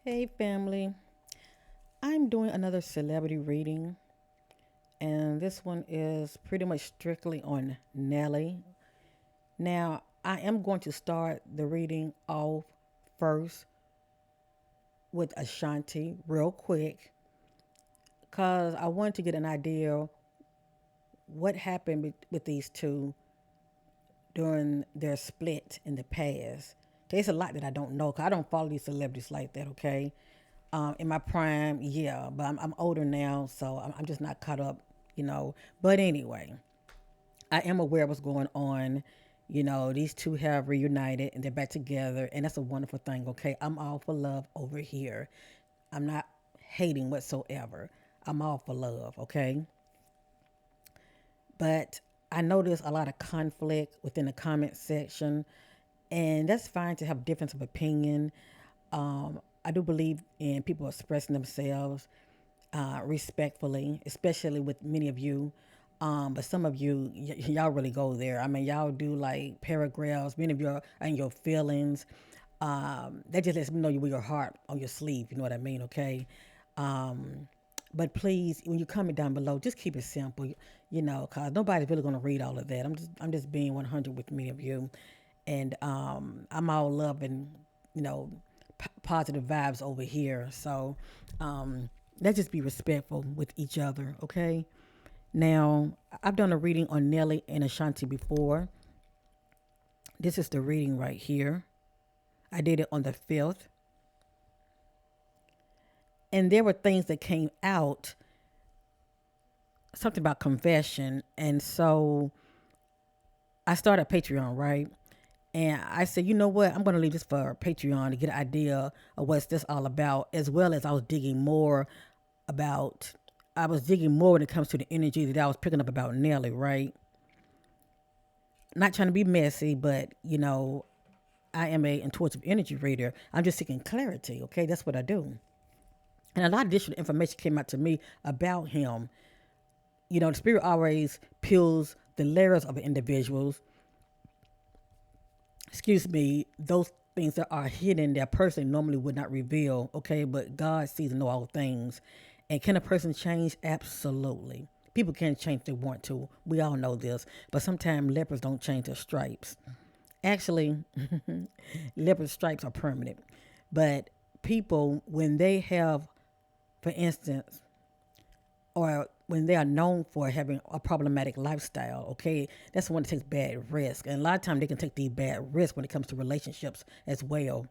Hey family, I'm doing another celebrity reading, and this one is pretty much strictly on Nelly. Now, I am going to start the reading off first with Ashanti real quick because I wanted to get an idea what happened with these two during their split in the past. There's a lot that I don't know because I don't follow these celebrities like that, okay? In my prime, yeah, but I'm older now, so I'm just not caught up, you know. But anyway, I am aware of what's going on. You know, these two have reunited and they're back together, and that's a wonderful thing, okay? I'm all for love over here. I'm not hating whatsoever. I'm all for love, okay? But I notice a lot of conflict within the comment section, and that's fine to have difference of opinion. I do believe in people expressing themselves respectfully, especially with many of you. But some of you, y'all really go there. I mean, y'all do like paragraphs. Many of you are in your feelings. That just lets me know you with your heart on your sleeve. You know what I mean? Okay. Um, but please, when you comment down below, just keep it simple. You know, cause nobody's really gonna read all of that. I'm just being 100 with many of you, and I'm all love and you know positive vibes over here. So let's just be respectful with each other, okay? Now, I've done a reading on Nelly and Ashanti before. This is the reading right here. I did it on the 5th. And there were things that came out, something about confession. And so I started Patreon, right? And I said, you know what? I'm going to leave this for Patreon to get an idea of what's this all about, as well as I was digging more about, I was digging more when it comes to the energy that I was picking up about Nelly, right? Not trying to be messy, but I am a intuitive energy reader. I'm just seeking clarity. Okay, that's what I do. And a lot of additional information came out to me about him. You know, the spirit always peels the layers of an individual's. Excuse me, those things that are hidden that a person normally would not reveal. Okay, but God sees and know all things. And can a person change? Absolutely. People can change if they want to. We all know this. But sometimes lepers don't change their stripes. Actually, leopard stripes are permanent. But people, when they have, for instance, or when they are known for having a problematic lifestyle, okay, that's the one that takes bad risk. And a lot of times they can take these bad risks when it comes to relationships as well.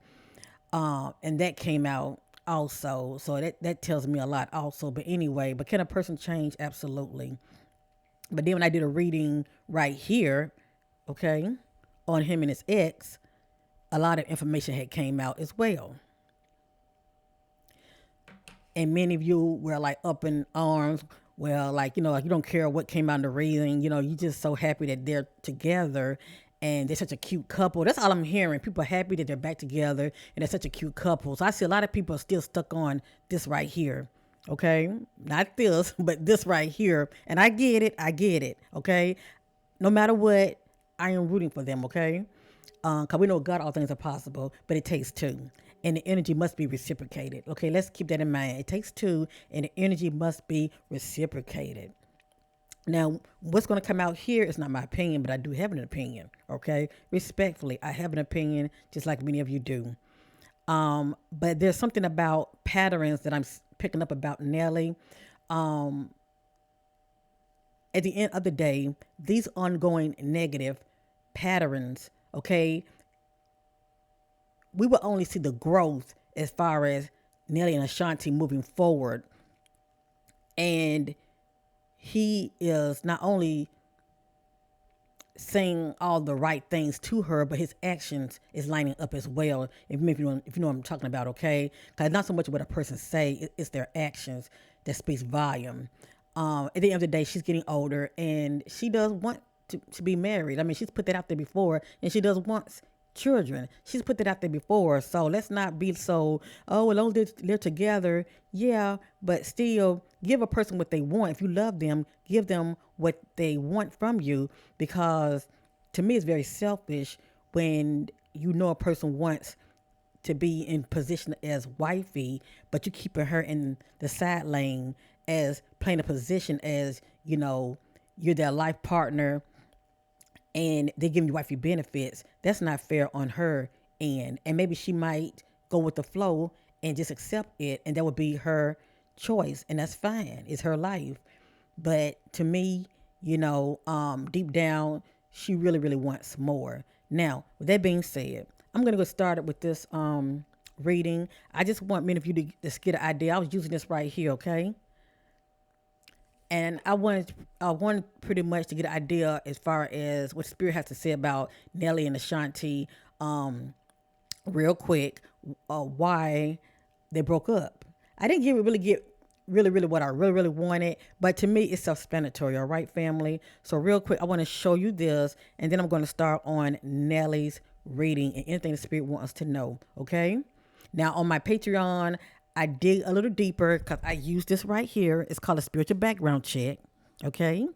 And that came out also. So that tells me a lot also. But anyway, but can a person change? Absolutely. But then when I did a reading right here, okay, on him and his ex, a lot of information had came out as well. And many of you were like up in arms. Well, like, like you don't care what came out in the reading. You just so happy that they're together and they're such a cute couple. That's all I'm hearing. People are happy that they're back together and they're such a cute couple. So I see a lot of people are still stuck on this right here. Okay. Not this, but this right here. And I get it. I get it. Okay. No matter what, I am rooting for them. Okay. Because we know God, all things are possible, but it takes two. And the energy must be reciprocated. Okay, let's keep that in mind. It takes two, and the energy must be reciprocated. Now, what's going to come out here is not my opinion, but I do have an opinion. Okay, respectfully, I have an opinion, just like many of you do. But there's something about patterns that I'm picking up about Nelly. Um, at the end of the day, these ongoing negative patterns, okay, we will only see the growth as far as Nelly and Ashanti moving forward. And he is not only saying all the right things to her, but his actions is lining up as well. If you know what I'm talking about, okay? Because not so much what a person say, it's their actions that speaks volume. At the end of the day, she's getting older, and she does want to be married. I mean, she's put that out there before, and she does want children. She's put that out there before. So let's not be so, oh, well, those live together. Yeah, but still give a person what they want. If you love them, give them what they want from you, because to me it's very selfish when you know a person wants to be in position as wifey, but you keeping her in the side lane as playing a position as, you're their life partner and they give you wifey benefits. That's not fair on her end. And maybe she might go with the flow and just accept it, and that would be her choice, and that's fine. It's her life. But to me, deep down, she really, really wants more. Now, with that being said, I'm gonna go started with this reading. I just want many of you to just get an idea. I was using this right here, okay? And I wanted pretty much to get an idea as far as what Spirit has to say about Nelly and Ashanti, real quick, why they broke up. I didn't really get really, really what I really, really wanted, but to me, it's self-explanatory. All right, family. So real quick, I want to show you this, and then I'm going to start on Nelly's reading and anything the Spirit wants us to know. Okay. Now on my Patreon, I dig a little deeper because I use this right here. It's called a spiritual background check. Okay.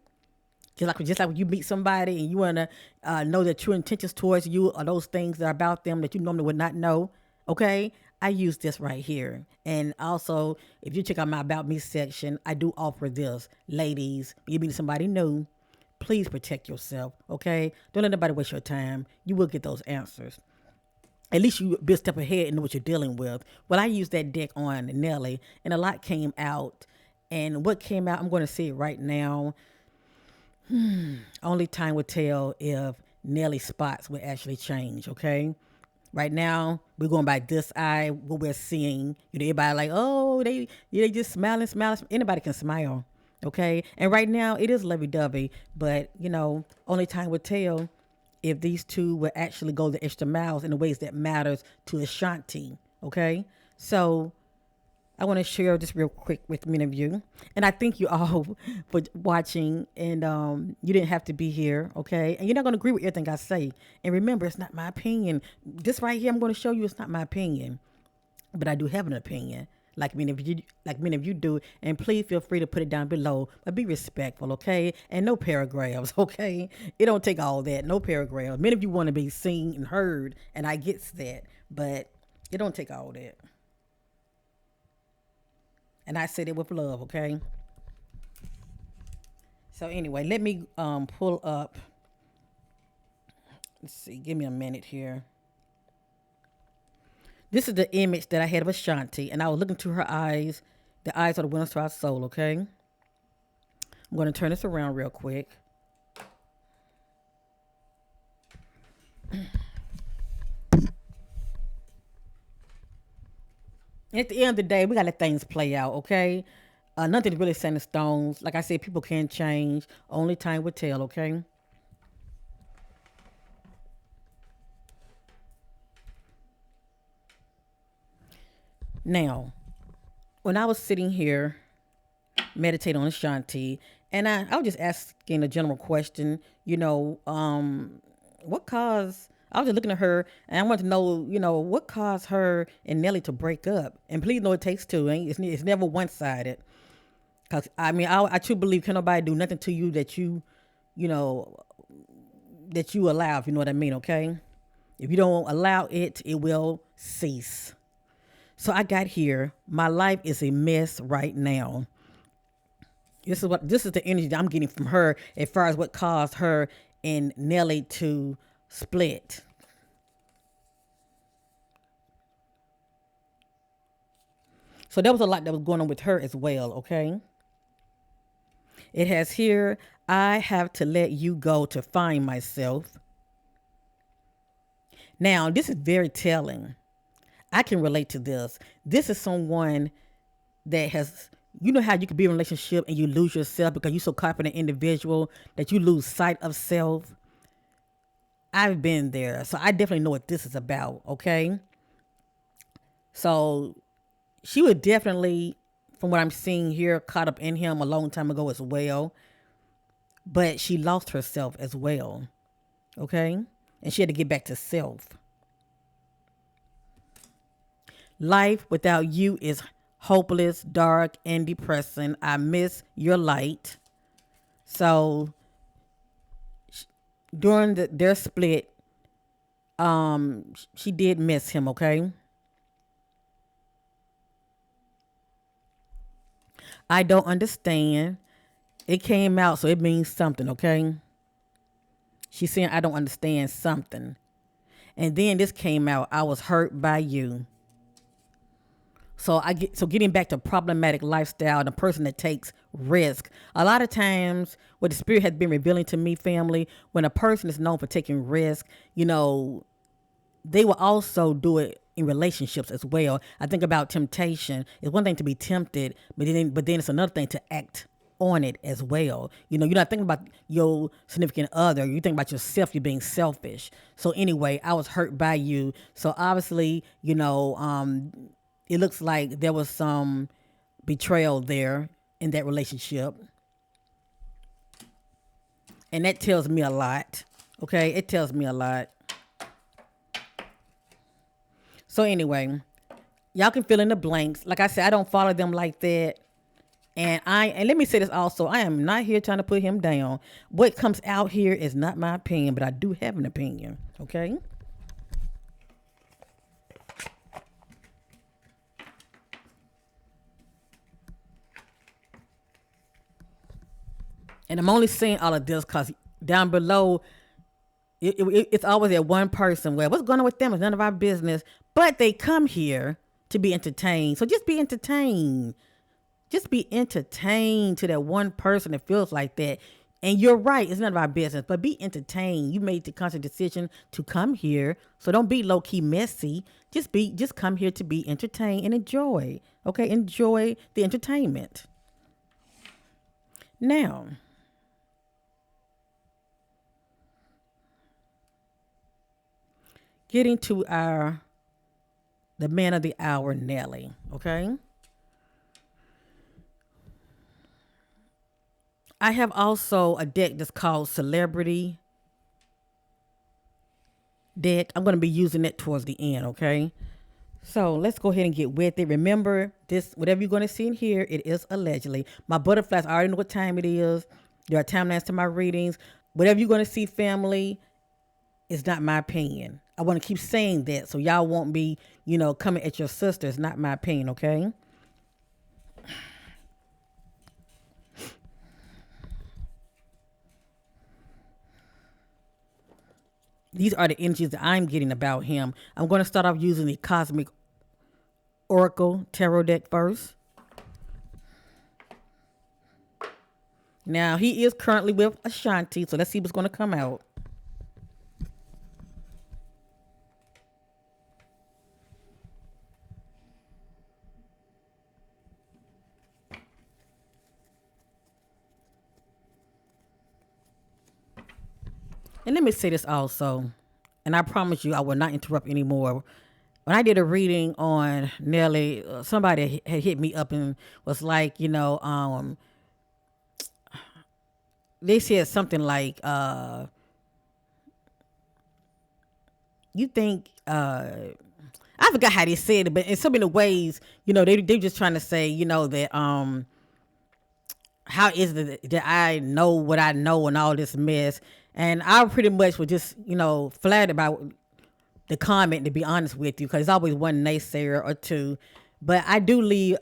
Just like when you meet somebody and you want to know their true intentions towards you or those things that are about them that you normally would not know. Okay. I use this right here. And also, if you check out my About Me section, I do offer this. Ladies, you meet somebody new, please protect yourself. Okay. Don't let nobody waste your time. You will get those answers. At least you be a step ahead and know what you're dealing with. Well, I used that deck on Nelly, and a lot came out. And what came out, I'm going to say it right now. Only time will tell if Nelly's spots will actually change, okay? Right now, we're going by this eye, what we're seeing. Everybody like, oh, they just smiling. Anybody can smile, okay? And right now, it is lovey-dovey, but, only time will tell if these two will actually go the extra miles in the ways that matters to Ashanti, okay? So I want to share this real quick with many of you. And I thank you all for watching. And you didn't have to be here, okay? And you're not going to agree with everything I say. And remember, it's not my opinion. This right here, I'm going to show you it's not my opinion. But I do have an opinion, like many of you do. And please feel free to put it down below. But be respectful, okay? And no paragraphs, okay? It don't take all that. No paragraphs. Many of you want to be seen and heard, and I get that. But it don't take all that. And I said it with love, okay? So anyway, let me pull up. Let's see, give me a minute here. This is the image that I had of Ashanti, and I was looking to her eyes. The eyes are the windows to our soul, okay? I'm going to turn this around real quick. At the end of the day, we got to let things play out, okay? Nothing's really set in stones. Like I said, people can change. Only time will tell, okay? Now, when I was sitting here meditating on Ashanti, and I was just asking a general question, what caused, I was just looking at her and I wanted to know, what caused her and Nelly to break up. And please know it takes two. It's never one-sided. Because, I truly believe can nobody do nothing to you that that you allow, if you know what I mean, okay? If you don't allow it, it will cease. So I got here. My life is a mess right now. This is the energy that I'm getting from her as far as what caused her and Nelly to split. So there was a lot that was going on with her as well, okay? It has here, I have to let you go to find myself. Now, this is very telling. I can relate to this. This is someone that has, how you can be in a relationship and you lose yourself because you're so confident individual that you lose sight of self. I've been there. So I definitely know what this is about, okay? So she was definitely, from what I'm seeing here, caught up in him a long time ago as well. But she lost herself as well, okay? And she had to get back to self. Life without you is hopeless, dark, and depressing. I miss your light. So during their split, she did miss him, okay? I don't understand. It came out, so it means something, okay? She's saying, I don't understand something. And then this came out, I was hurt by you. So getting back to problematic lifestyle and a person that takes risk. A lot of times what the spirit has been revealing to me, family, when a person is known for taking risk, they will also do it in relationships as well. I think about temptation. It's one thing to be tempted, but then it's another thing to act on it as well. You're not thinking about your significant other. You think about yourself. You're being selfish. So anyway, I was hurt by you. So obviously, it looks like there was some betrayal there in that relationship, and that tells me a lot. Okay, it tells me a lot. So anyway, y'all can fill in the blanks. Like I said, I don't follow them like that. And let me say this also, I am not here trying to put him down. What comes out here is not my opinion, but I do have an opinion. Okay? And I'm only saying all of this because down below, it's always that one person where what's going on with them is none of our business, but they come here to be entertained. So just be entertained. Just be entertained to that one person that feels like that. And you're right, it's none of our business, but be entertained. You made the conscious decision to come here. So don't be low key messy. Just come here to be entertained and enjoy. Okay, enjoy the entertainment. Now, getting to the man of the hour, Nelly. Okay. I have also a deck that's called Celebrity Deck. I'm going to be using it towards the end, okay? So let's go ahead and get with it. Remember, this, whatever you're going to see in here, it is allegedly. My butterflies, I already know what time it is. There are timelines to my readings. Whatever you're going to see, family, is not my opinion. I want to keep saying that so y'all won't be, coming at your sister. It's not my opinion, okay? These are the energies that I'm getting about him. I'm going to start off using the Cosmic Oracle Tarot deck first. Now, he is currently with Ashanti, so let's see what's going to come out. And let me say this also, and I promise you I will not interrupt anymore. When I did a reading on Nelly, somebody had hit me up and was like, they said something like, you think, I forgot how they said it, but in so many ways, they just trying to say, that, how is it that I know what I know and all this mess. And I pretty much was just, flattered about the comment, to be honest with you, because there's always one naysayer or two. But I do leave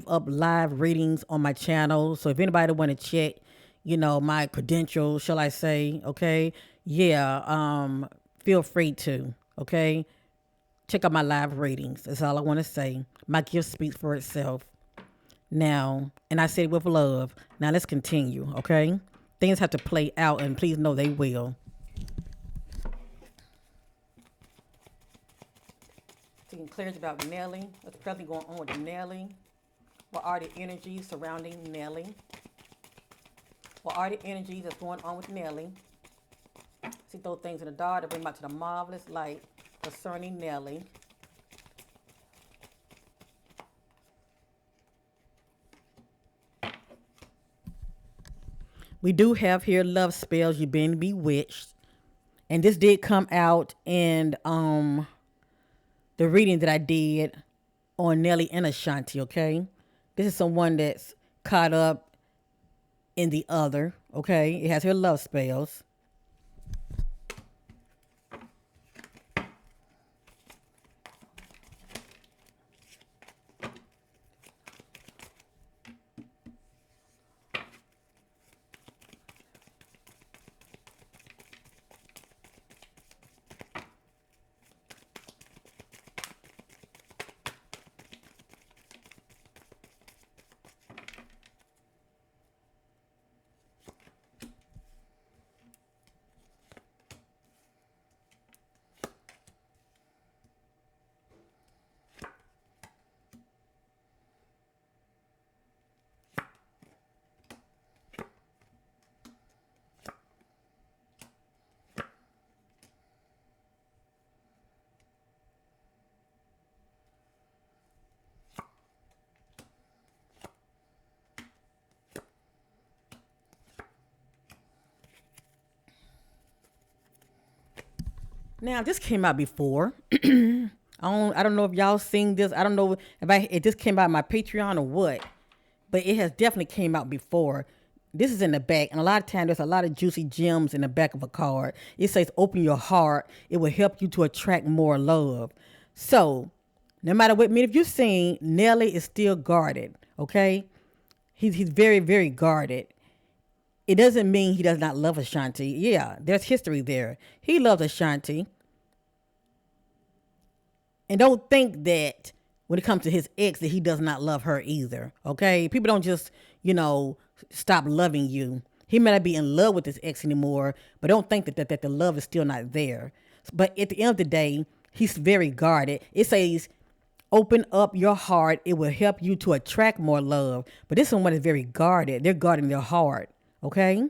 up live readings on my channel. So if anybody want to check, my credentials, shall I say, okay, yeah, feel free to, okay, check out my live readings. That's all I want to say. My gift speaks for itself. Now, and I said it with love. Now let's continue, okay? Things have to play out, and please know they will. Taking clarity about Nelly. What's presently going on with Nelly? What are the energies surrounding Nelly? What are the energies that's going on with Nelly? See those things in the dark that bring back to the marvelous light concerning Nelly. We do have here love spells. You've been bewitched. And this did come out in the reading that I did on Nelly and Ashanti, okay? This is someone that's caught up in the other, okay? It has here love spells. Now this came out before. I don't know if y'all seen this. I don't know if this came out on my Patreon or what, but it has definitely came out before. This is in the back, and a lot of times there's a lot of juicy gems in the back of a card. It says, "Open your heart. It will help you to attract more love." So, no matter what, if you've seen, Nelly is still guarded. Okay, he's very very guarded. It doesn't mean he does not love Ashanti. Yeah, there's history there. He loves Ashanti. And don't think that when it comes to his ex that he does not love her either. Okay? People don't just, stop loving you. He may not be in love with his ex anymore, but don't think that the love is still not there. But at the end of the day, he's very guarded. It says, open up your heart. It will help you to attract more love. But this one is very guarded. They're guarding their heart. Okay?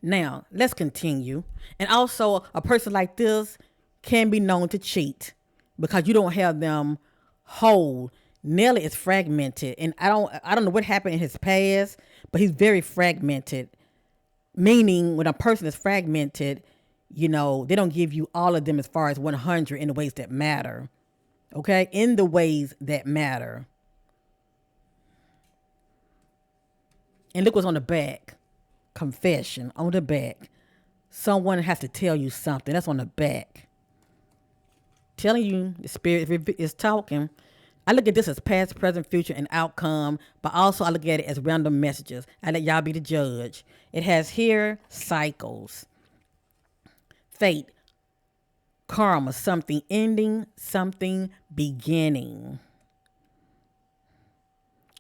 Now, let's continue. And also, a person like this can be known to cheat because you don't have them whole. Nelly is fragmented, and I don't know what happened in his past, but he's very fragmented. Meaning, when a person is fragmented, they don't give you all of them as far as 100 in the ways that matter. Okay? In the ways that matter. And look what's on the back. Confession on the back. Someone has to tell you something. That's on the back. Telling you the spirit is talking. I look at this as past, present, future, and outcome, but also I look at it as random messages. I let y'all be the judge. It has here cycles. Fate. Karma. Something ending, something beginning.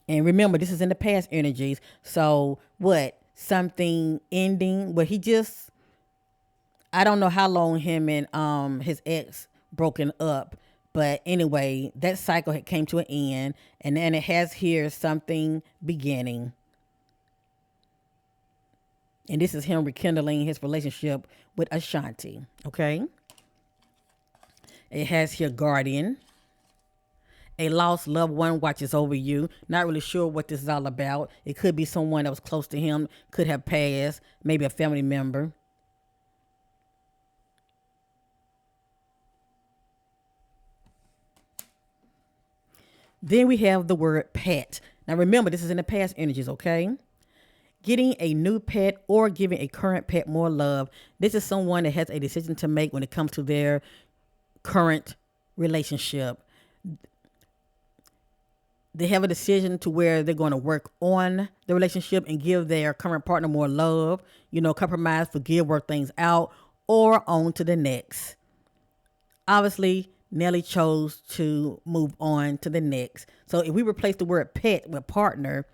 And remember, this is in the past energies. So what? Something ending. Well, I don't know how long him and his ex broken up. But anyway, that cycle had came to an end. And then it has here something beginning. And this is him rekindling his relationship with Ashanti. Okay. It has here guardian. A lost loved one watches over you. Not really sure what this is all about. It could be someone that was close to him, could have passed, maybe a family member. Then we have the word pet. Now remember, this is in the past energies, okay? Getting a new pet or giving a current pet more love. This is someone that has a decision to make when it comes to their current relationship. They have a decision to where they're going to work on the relationship and give their current partner more love, compromise, forgive, work things out, or on to the next. Obviously, Nelly chose to move on to the next. So if we replace the word pet with partner,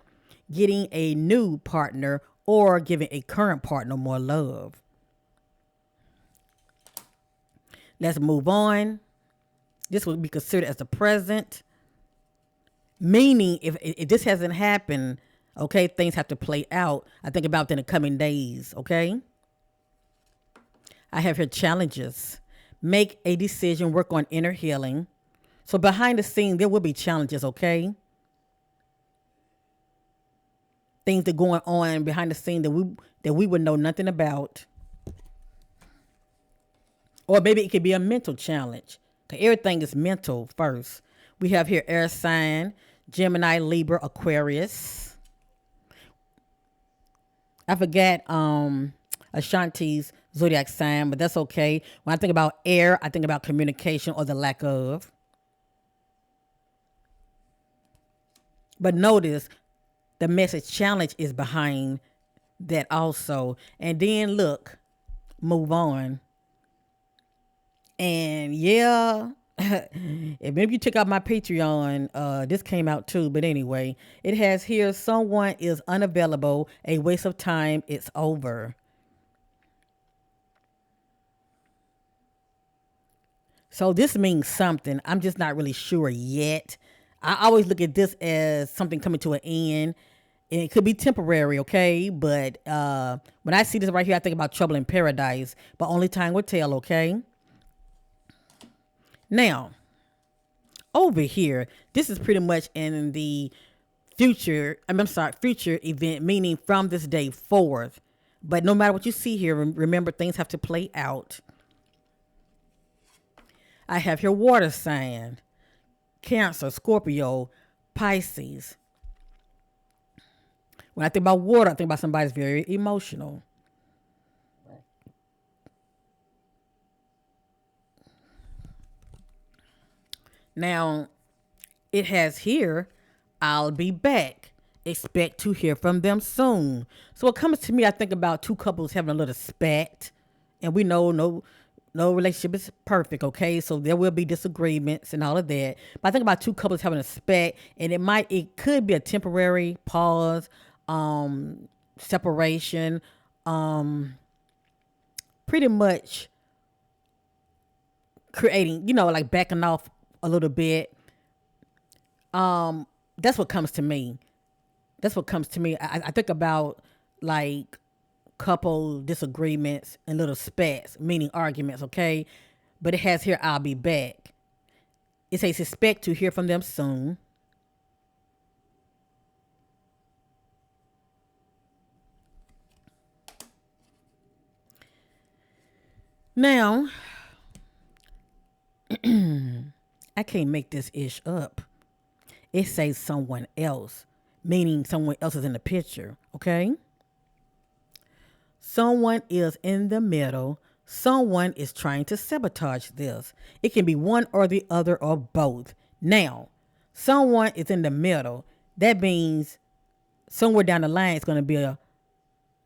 getting a new partner or giving a current partner more love. Let's move on. This would be considered as the present. Meaning, if this hasn't happened, okay, things have to play out. I think about in the coming days, okay? I have here challenges. Make a decision, work on inner healing. So behind the scene, there will be challenges, okay? Things that are going on behind the scene that we would know nothing about. Or maybe it could be a mental challenge. Because everything is mental first. We have here air sign, Gemini, Libra, Aquarius. I forgot Ashanti's zodiac sign, but that's okay. When I think about air, I think about communication or the lack of. But notice the message challenge is behind that also. And then look, move on. And yeah, if you check out my Patreon, this came out too. But anyway, it has here, someone is unavailable, a waste of time, it's over. So this means something. I'm just not really sure yet. I always look at this as something coming to an end. And it could be temporary, okay? But when I see this right here, I think about trouble in paradise. But only time will tell, okay? Now, over here, this is pretty much in the future event, meaning from this day forth. But no matter what you see here, remember things have to play out. I have here water sign, Cancer, Scorpio, Pisces. When I think about water, I think about somebody's very emotional. Now, it has here, I'll be back. Expect to hear from them soon. So what comes to me, I think about two couples having a little spat, and we know no relationship is perfect, okay? So there will be disagreements and all of that. But I think about two couples having a spat, and it could be a temporary pause, separation, um, pretty much creating, like backing off a little bit. That's what comes to me. That's what comes to me. I think about like couple disagreements and little spats, meaning arguments, okay? But it has here, I'll be back. It says, expect to hear from them soon. Now, I can't make this ish up. It says someone else, meaning someone else is in the picture, okay? Someone is in the middle. Someone is trying to sabotage this. It can be one or the other or both. Now, someone is in the middle. That means somewhere down the line it's going to be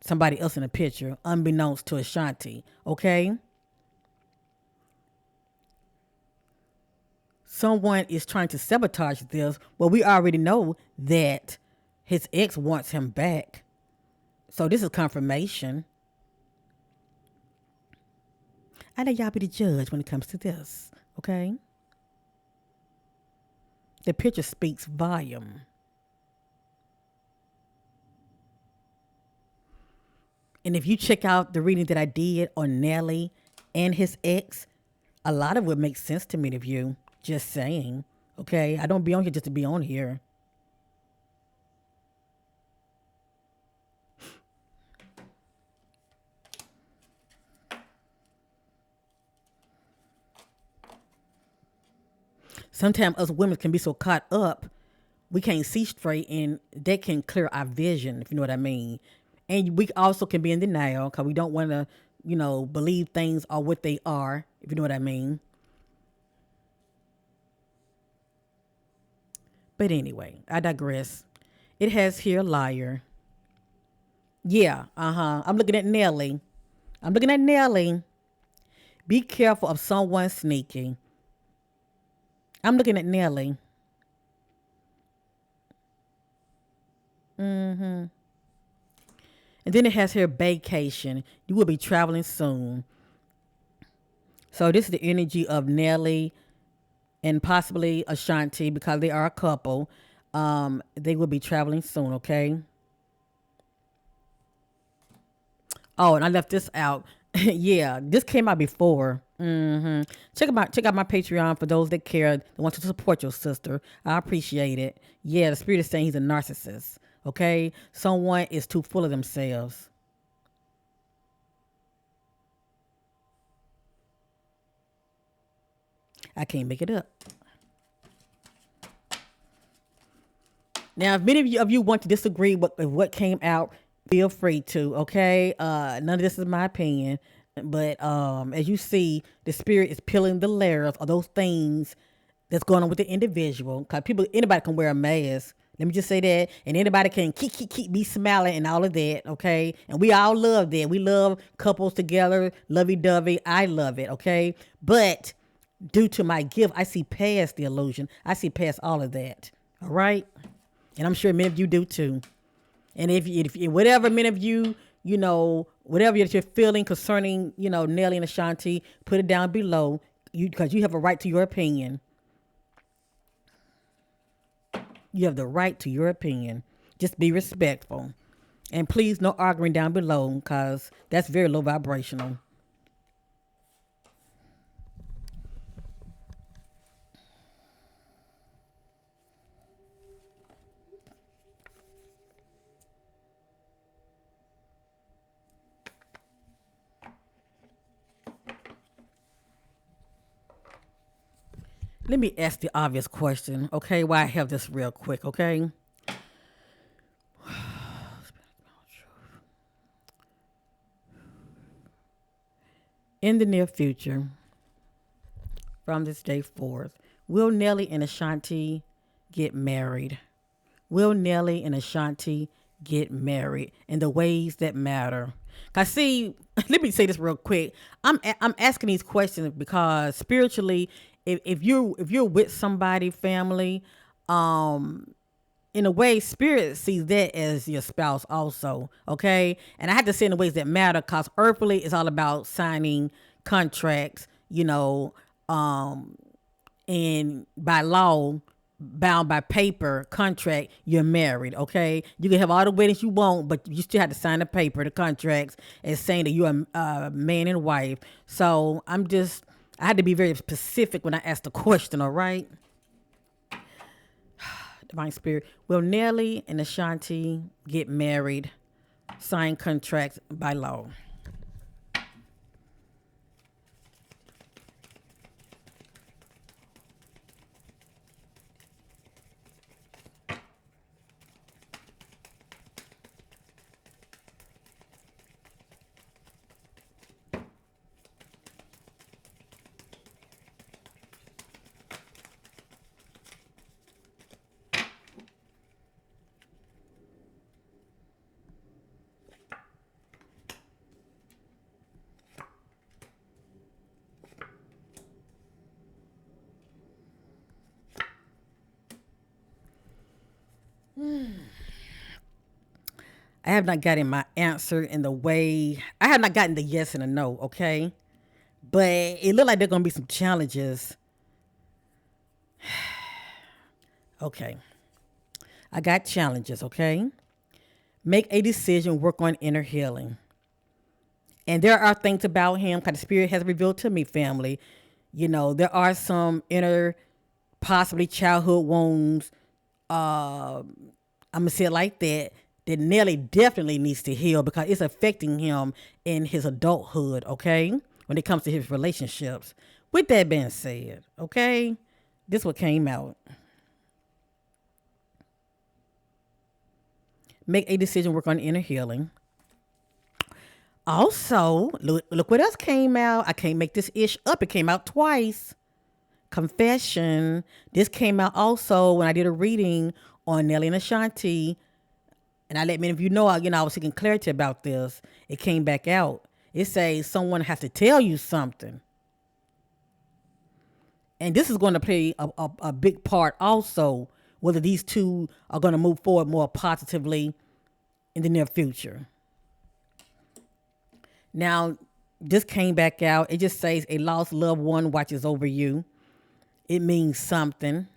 somebody else in the picture, unbeknownst to Ashanti. Okay? Someone is trying to sabotage this. Well, we already know that his ex wants him back. So this is confirmation. I let y'all be the judge when it comes to this, okay? The picture speaks volume. And if you check out the reading that I did on Nelly and his ex, a lot of it makes sense to many of you. Just saying, okay? I don't be on here just to be on here. Sometimes us women can be so caught up, we can't see straight, and that can clear our vision, if you know what I mean. And we also can be in denial because we don't want to, believe things are what they are, if you know what I mean. But anyway, I digress. It has here liar. Yeah, I'm looking at Nelly. I'm looking at Nelly. Be careful of someone sneaking. I'm looking at Nelly. And then it has here vacation. You will be traveling soon. So this is the energy of Nelly and possibly Ashanti because they are a couple. They will be traveling soon, okay? Oh, and I left this out. Yeah, this came out before. Check out my Patreon for those that care, that want to support your sister. I appreciate it. Yeah, the spirit is saying he's a narcissist. Okay, someone is too full of themselves. I can't make it up. Now, if many of you want to disagree with what came out, feel free to. Okay, none of this is my opinion, but as you see, the spirit is peeling the layers of those things that's going on with the individual. Cause anybody can wear a mask. Let me just say that, and anybody can keep be smiling and all of that. Okay, and we all love that. We love couples together, lovey dovey. I love it. Okay, but due to my gift, I see past the illusion. I see past all of that. All right. And I'm sure many of you do too. And if whatever many of you, whatever that you're feeling concerning, Nelly and Ashanti, put it down below. Because you have a right to your opinion. You have the right to your opinion. Just be respectful. And please, no arguing down below, because that's very low vibrational. Let me ask the obvious question, okay? Why I have this real quick, okay? In the near future, from this day forth, will Nelly and Ashanti get married? Will Nelly and Ashanti get married in the ways that matter? I see. Let me say this real quick. I'm asking these questions because spiritually, if you're with somebody, family, in a way, spirit sees that as your spouse also. Okay, and I have to say in the ways that matter because earthly is all about signing contracts. And by law, bound by paper contract, you're married. Okay, you can have all the weddings you want, but you still have to sign the paper, the contracts, as saying that you're a man and wife. So I had to be very specific when I asked the question. All right, divine spirit, will Nelly and Ashanti get married, sign contracts by law? I have not gotten my answer in the way I have not gotten the yes and the no, okay? But it looked like there are gonna be some challenges. Okay. I got challenges, okay? Make a decision, work on inner healing. And there are things about him, because the spirit has revealed to me, family. There are some inner, possibly childhood wounds. I'm gonna say it like that. That Nelly definitely needs to heal because it's affecting him in his adulthood. Okay, when it comes to his relationships. With that being said, okay, this what came out. Make a decision, work on inner healing. Also, look what else came out. I can't make this ish up. It came out twice. Confession. This came out also when I did a reading on Nelly and Ashanti, and I let many of you know. I was seeking clarity about this. It came back out. It says someone has to tell you something, and this is going to play a big part also. Whether these two are going to move forward more positively in the near future. Now, this came back out. It just says a lost loved one watches over you. It means something.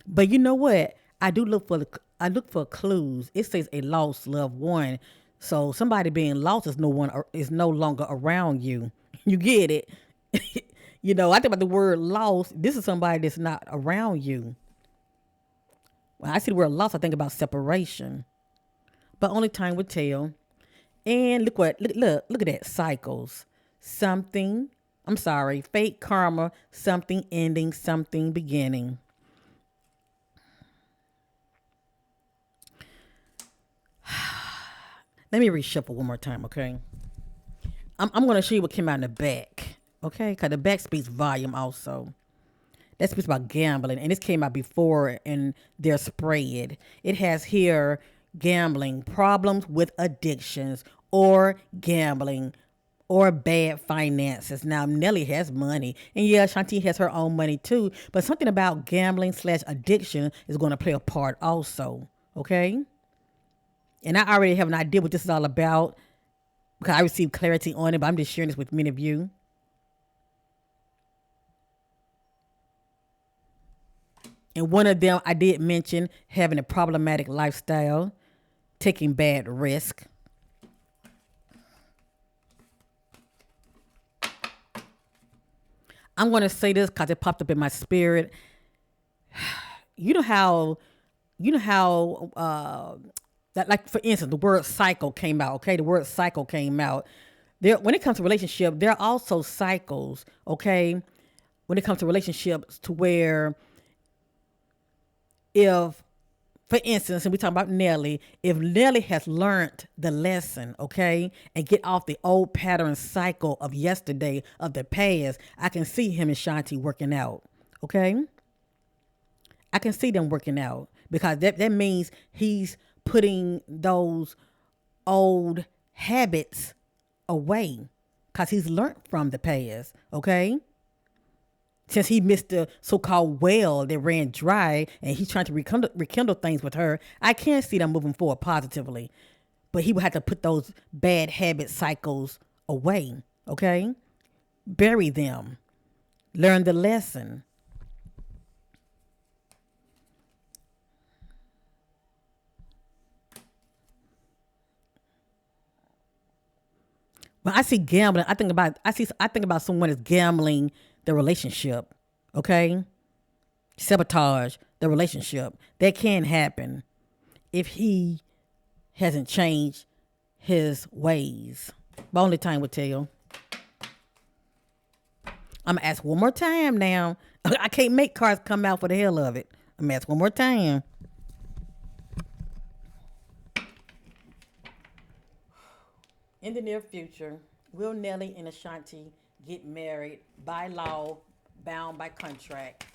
But you know what? I look for clues. It says a lost loved one. So somebody being lost is no longer around you. You get it? I think about the word lost. This is somebody that's not around you. When I see the word lost, I think about separation. But only time will tell. And look at that cycles. Something, I'm sorry, fake karma, something ending, something beginning. Let me reshuffle one more time, okay? I'm going to show you what came out in the back, okay? Because the back speaks volume also. That speaks about gambling, and this came out before in their spread. It has here gambling, problems with addictions, or gambling, or bad finances. Now, Nelly has money, and yeah, Shanti has her own money too, but something about gambling slash addiction is going to play a part also, okay? And I already have an idea what this is all about because I received clarity on it, but I'm just sharing this with many of you. And one of them, I did mention having a problematic lifestyle, taking bad risk. I'm going to say this because it popped up in my spirit. You know how That, like for instance, the word cycle came out. Okay, the word cycle came out. There, when it comes to relationship, there are also cycles. Okay, when it comes to relationships, to where if, for instance, and we talk about Nelly, if Nelly has learned the lesson, okay, and get off the old pattern cycle of yesterday, of the past, I can see him and Shanti working out. Okay, I can see them working out because that means he's putting those old habits away because he's learned from the past. Okay, since he missed the so-called well that ran dry and he's trying to rekindle things with her, I can't see them moving forward positively. But he would have to put those bad habit cycles away. Okay, bury them, learn the lesson. When I see gambling, I think about someone that's gambling the relationship. Okay, sabotage the relationship. That can happen if he hasn't changed his ways. But only time will tell. I'm gonna ask one more time now. I can't make cards come out for the hell of it. I'm gonna ask one more time. In the near future, will Nelly and Ashanti get married by law, bound by contract?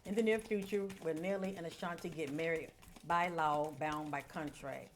In the near future, will Nelly and Ashanti get married by law, bound by contract?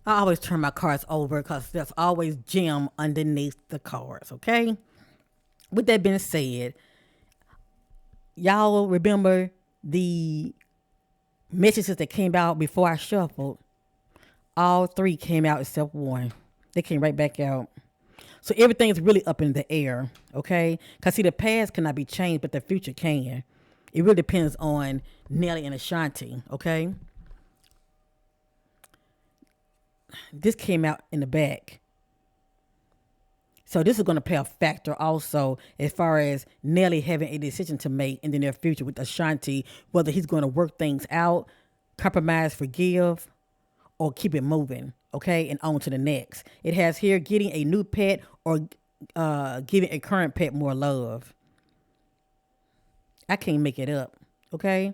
I always turn my cards over because there's always gem underneath the cards, okay? With that being said, y'all remember the messages that came out before I shuffled? All three came out except one. They came right back out. So everything's really up in the air, okay? Because see, the past cannot be changed, but the future can. It really depends on Nelly and Ashanti, okay? This came out in the back. So this is going to play a factor also as far as Nelly having a decision to make in the near future with Ashanti, whether he's going to work things out, compromise, forgive, or keep it moving, okay, and on to the next. It has here getting a new pet or giving a current pet more love. I can't make it up, okay?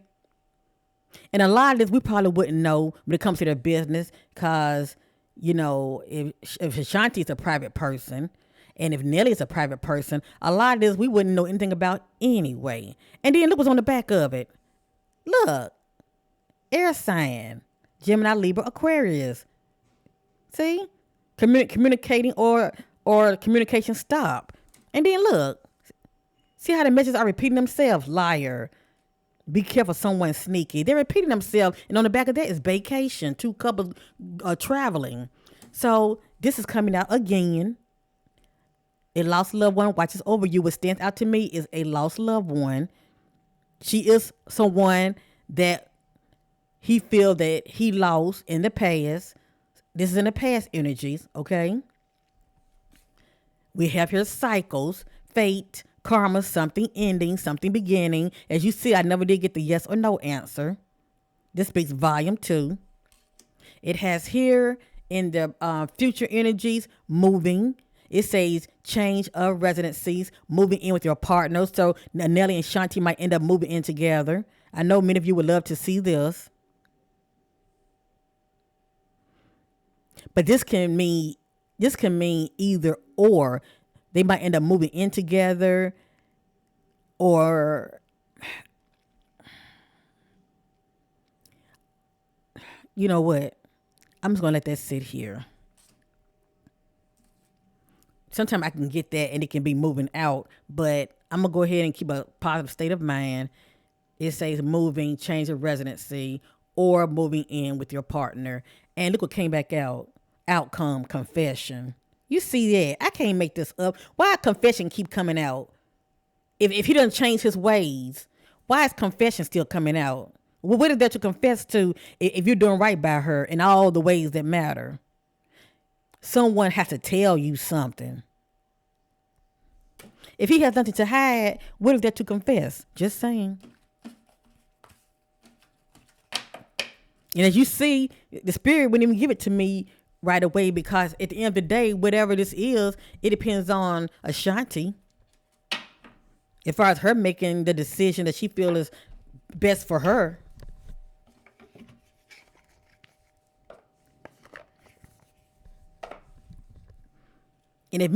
And a lot of this we probably wouldn't know when it comes to their business because, you know, if Ashanti is a private person and if Nelly is a private person, a lot of this we wouldn't know anything about anyway. And then look what's on the back of it. Look, air sign, Gemini, Libra, Aquarius. See? Communicating or communication stop. And then look, see how the messages are repeating themselves? Liar. Be careful, someone sneaky. They're repeating themselves. And on the back of that is vacation. Two couples traveling. So this is coming out again. A lost loved one watches over you. What stands out to me is a lost loved one. She is someone that he feel that he lost in the past. This is in the past energies, okay? We have here cycles, fate, karma, something ending, something beginning. As you see, I never did get the yes or no answer. This speaks volume 2. It has here in the future energies, moving. It says change of residencies, moving in with your partner. So Nelly and Shanti might end up moving in together. I know many of you would love to see this. But this can mean either or. They might end up moving in together, or you know what? I'm just gonna let that sit here. Sometimes I can get that and it can be moving out, but I'm gonna go ahead and keep a positive state of mind. It says moving, change of residency, or moving in with your partner. And look what came back out. Outcome, confession. You see that? I can't make this up. Why confession keep coming out? If he doesn't change his ways, why is confession still coming out? Well, what is there to confess to if you're doing right by her in all the ways that matter? Someone has to tell you something. If he has nothing to hide, what is there to confess? Just saying. And as you see, the spirit wouldn't even give it to me right away because at the end of the day, whatever this is, it depends on Ashanti. As far as her making the decision that she feels is best for her. And if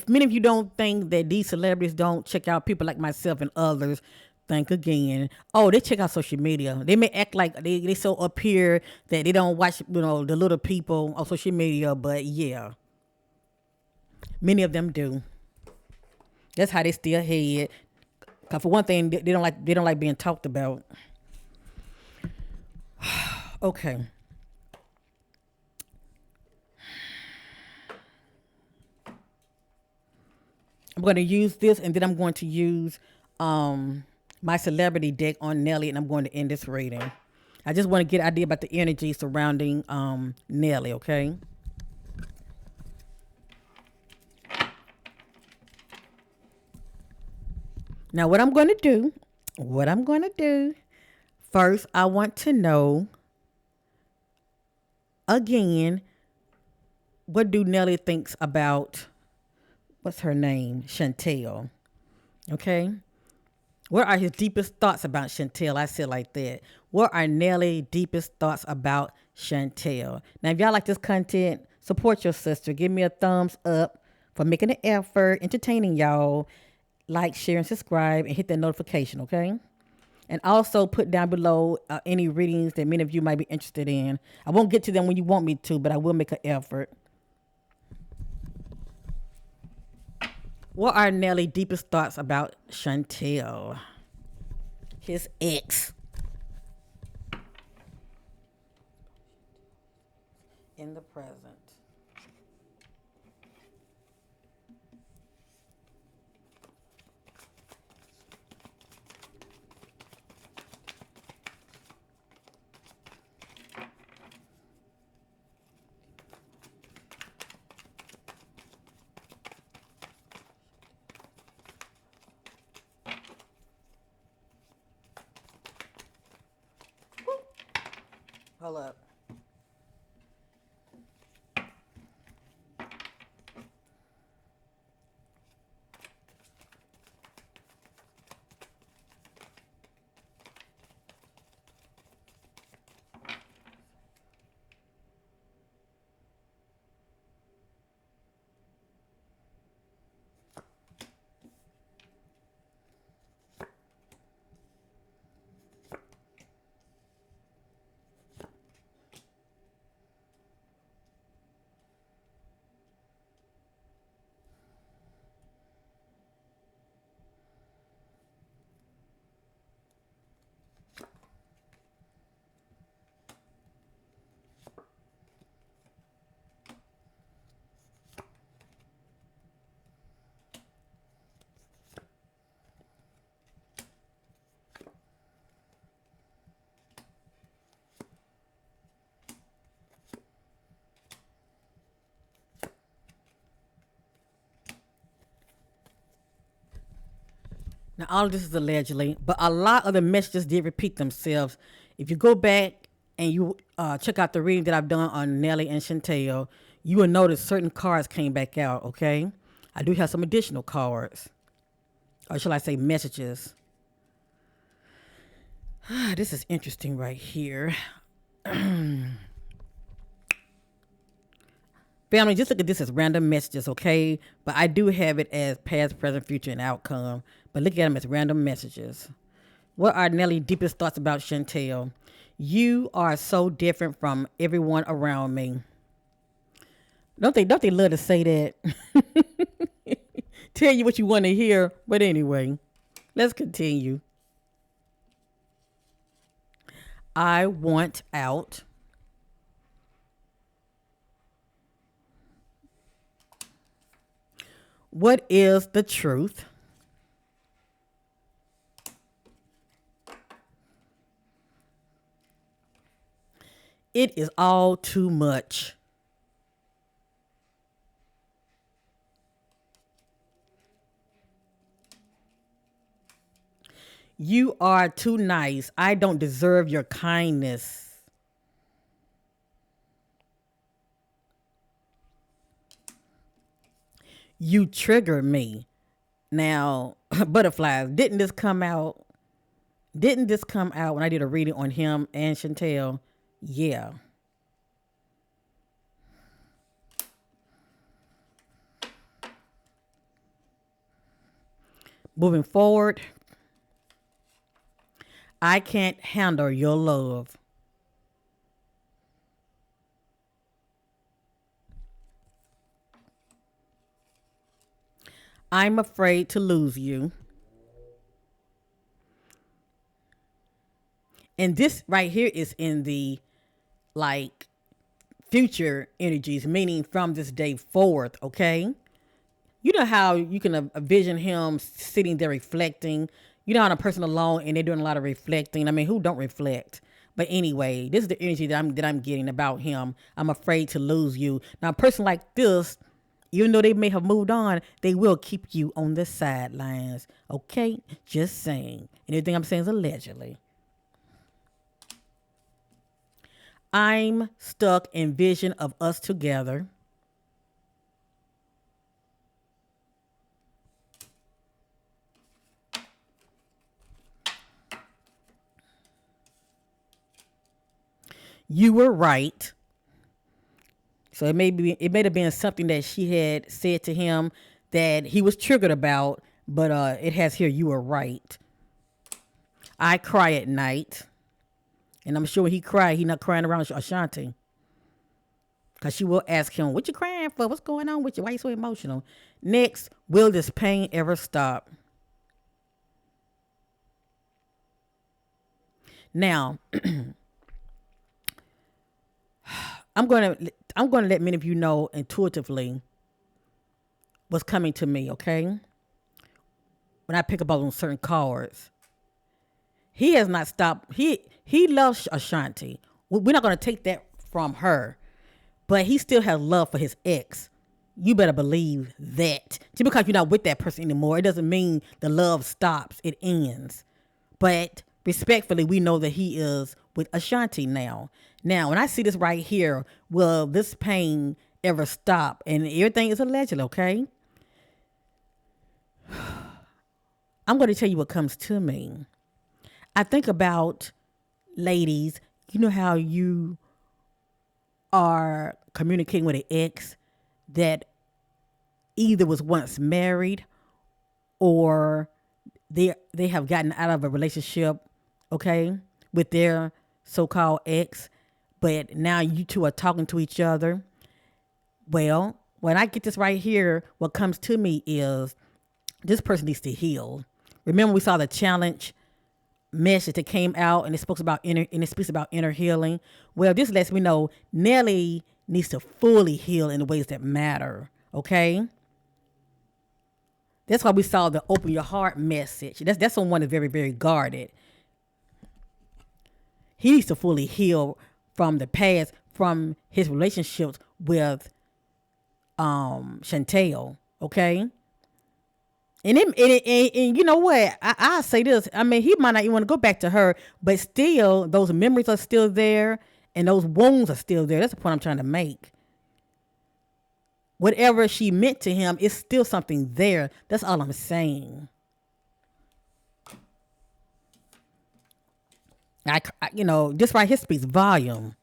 many of you don't think that these celebrities don't check out people like myself and others, think again. Oh, they check out social media. They may act like they so up here that they don't watch, the little people on social media, but yeah, many of them do. That's how they stay ahead. Cause for one thing, they don't like being talked about. Okay. I'm going to use this, and then I'm going to use my celebrity deck on Nelly, and I'm going to end this reading. I just want to get an idea about the energy surrounding Nelly, okay? Now, what I'm going to do, first, I want to know, again, what do Nelly thinks about, what's her name? Chantel, okay? What are his deepest thoughts about Chantel? I said like that. What are Nelly's deepest thoughts about Chantel? Now, if y'all like this content, support your sister. Give me a thumbs up for making an effort, entertaining y'all. Like, share, and subscribe, and hit that notification, okay? And also put down below any readings that many of you might be interested in. I won't get to them when you want me to, but I will make an effort. What are Nelly's deepest thoughts about Chantel, his ex? In the present. Hold up. Now, all of this is allegedly, but a lot of the messages did repeat themselves. If you go back and you check out the reading that I've done on Nelly and Chantel, you will notice certain cards came back out, okay? I do have some additional cards, or shall I say messages. This is interesting right here. Family, just look at this as random messages, okay? But I do have it as past, present, future, and outcome. But look at them as random messages. What are Nelly's deepest thoughts about Chantel? You are so different from everyone around me. Don't they love to say that? Tell you what you want to hear, but anyway. Let's continue. I want out. What is the truth? It is all too much. You are too nice. I don't deserve your kindness. You trigger me. Now, butterflies, Didn't this come out when I did a reading on him and Chantel? Yeah. Moving forward, I can't handle your love. I'm afraid to lose you. And this right here is in the like future energies, meaning from this day forward, okay? You know how you can envision him sitting there reflecting. You know, on a person alone and they're doing a lot of reflecting. I mean, who don't reflect? But anyway, this is the energy that I'm getting about him. I'm afraid to lose you. Now, a person like this, even though they may have moved on, they will keep you on the sidelines. Okay, just saying. Anything I'm saying is allegedly. I'm stuck in vision of us together. You were right. So it may have been something that she had said to him that he was triggered about, but it has here you were right. I cry at night, and I'm sure he cried. He not crying around Ashanti, cause she will ask him, "What you crying for? What's going on with you? Why you so emotional?" Next, will this pain ever stop? Now, I'm gonna I'm gonna let many of you know intuitively what's coming to me. Okay, when I pick up on certain cards, he has not stopped. He loves Ashanti. We're not gonna take that from her, but he still has love for his ex. You better believe that. Just because you're not with that person anymore, it doesn't mean the love stops. It ends. But respectfully, we know that he is with Ashanti now. Now, when I see this right here, will this pain ever stop? And everything is alleged, okay? I'm going to tell you what comes to me. I think about ladies, you know how you are communicating with an ex that either was once married or they have gotten out of a relationship, okay, with their so-called ex, but now you two are talking to each other. Well, when I get this right here, what comes to me is this person needs to heal. Remember, we saw the challenge message that came out, and it speaks about inner healing. Well, this lets me know Nelly needs to fully heal in the ways that matter. Okay, that's why we saw the open your heart message. That's someone that's very, very guarded. He needs to fully heal from the past, from his relationships with Chantel. Okay. And you know what? I say this. I mean, he might not even want to go back to her, but still, those memories are still there, and those wounds are still there. That's the point I'm trying to make. Whatever she meant to him is still something there. That's all I'm saying. This right here speaks volume.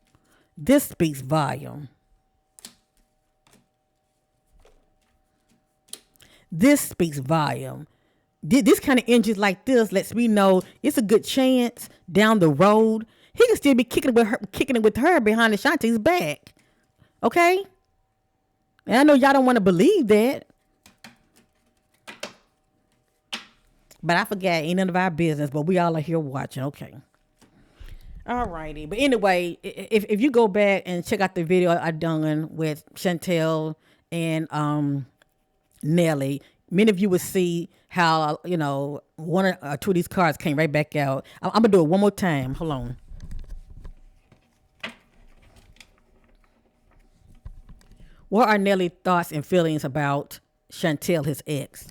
This speaks volume. This speaks volume. This kind of energy like this lets me know it's a good chance down the road he can still be kicking it with her behind Ashanti's back. Okay, and I know y'all don't want to believe that. But I forgot, ain't none of our business, but we all are here watching. Okay. All righty. But anyway, if you go back and check out the video I done with Chantel and Nelly, many of you would see how, one or two of these cards came right back out. I'm going to do it one more time. Hold on. What are Nelly's thoughts and feelings about Chantel, his ex?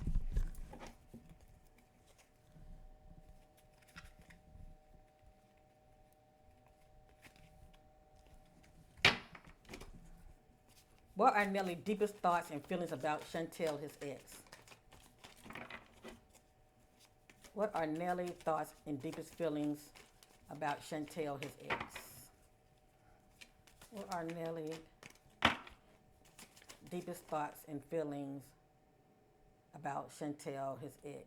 What are Nelly's deepest thoughts and feelings about Chantel, his ex? What are Nelly's thoughts and deepest feelings about Chantel, his ex? What are Nelly's deepest thoughts and feelings about Chantel, his ex?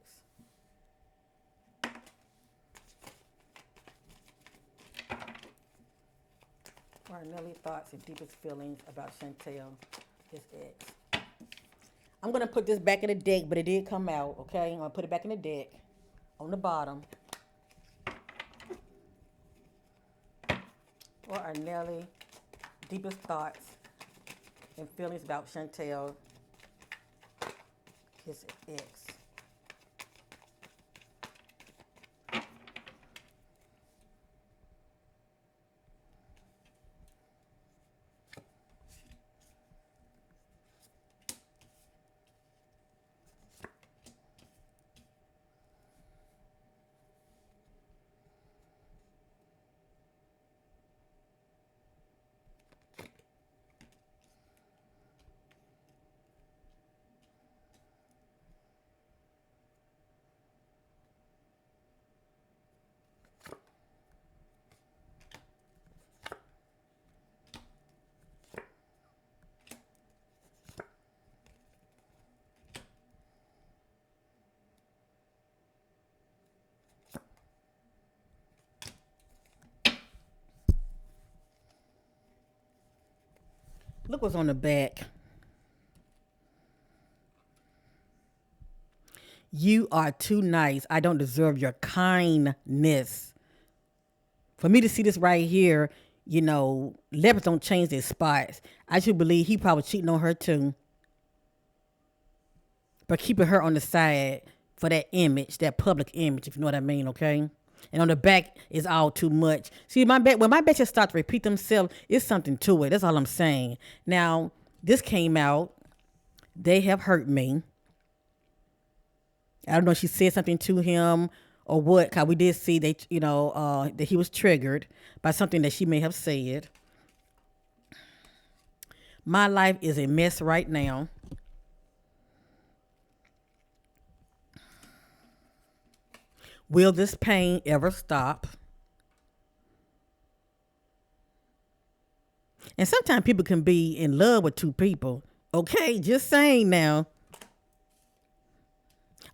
What are Nelly's thoughts and deepest feelings about Chantel, his ex? I'm going to put this back in the deck, but it did come out, okay? I'm going to put it back in the deck on the bottom. What are Nelly's deepest thoughts and feelings about Chantel, his ex? Look what's on the back. You are too nice. I don't deserve your kindness. For me to see this right here, leopards don't change their spots. I should believe he probably cheating on her too. But keeping her on the side for that image, that public image, if you know what I mean, okay? And on the back is all too much. See, when my batches start to repeat themselves, it's something to it. That's all I'm saying. Now, this came out. They have hurt me. I don't know if she said something to him or what, because we did see that he was triggered by something that she may have said. My life is a mess right now. Will this pain ever stop? And sometimes people can be in love with two people. Okay, just saying now.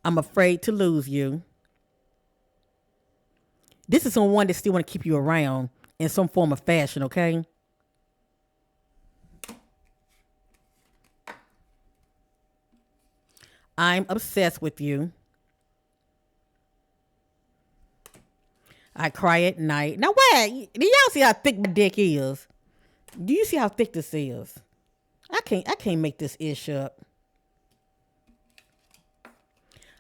I'm afraid to lose you. This is someone that still want to keep you around in some form of fashion, okay? I'm obsessed with you. I cry at night. Now what? Do y'all see how thick my dick is? Do you see how thick this is? I can't make this ish up.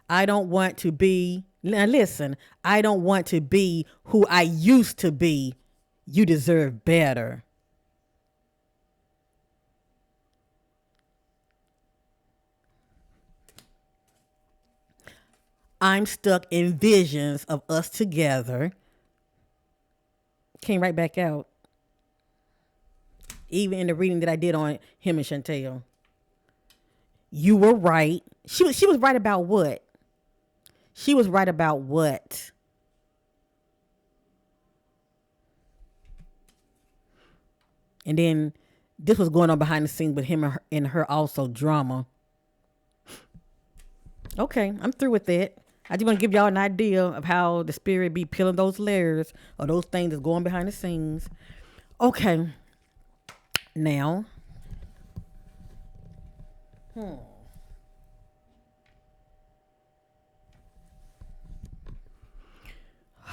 I don't want to be, now listen, I don't want to be who I used to be. You deserve better. I'm stuck in visions of us together. Came right back out. Even in the reading that I did on him and Chantel. You were right. She was right about what? She was right about what? And then this was going on behind the scenes with him and her also drama. Okay, I'm through with that. I just want to give y'all an idea of how the spirit be peeling those layers or those things that's going behind the scenes. Okay. Now.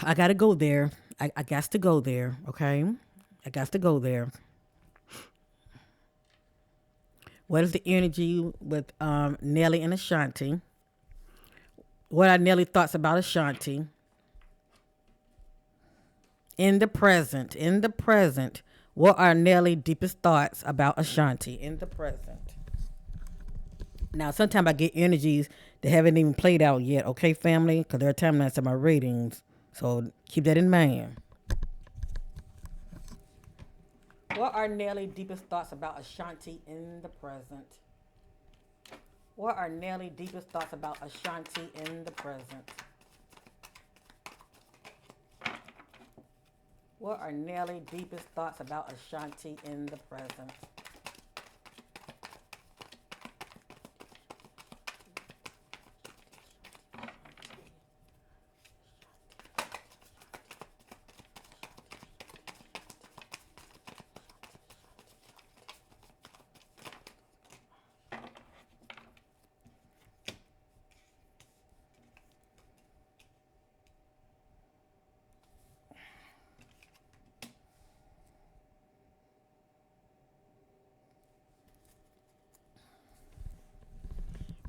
I gotta go there. I got to go there. Okay, I got to go there. What is the energy with Nelly and Ashanti? What are Nelly thoughts about Ashanti in the present? In the present, what are Nelly deepest thoughts about Ashanti in the present? Now, sometimes I get energies that haven't even played out yet. Okay, family, because there are timelines in my readings, so keep that in mind. What are Nelly deepest thoughts about Ashanti in the present? What are Nelly deepest thoughts about Ashanti in the present? What are Nelly deepest thoughts about Ashanti in the present?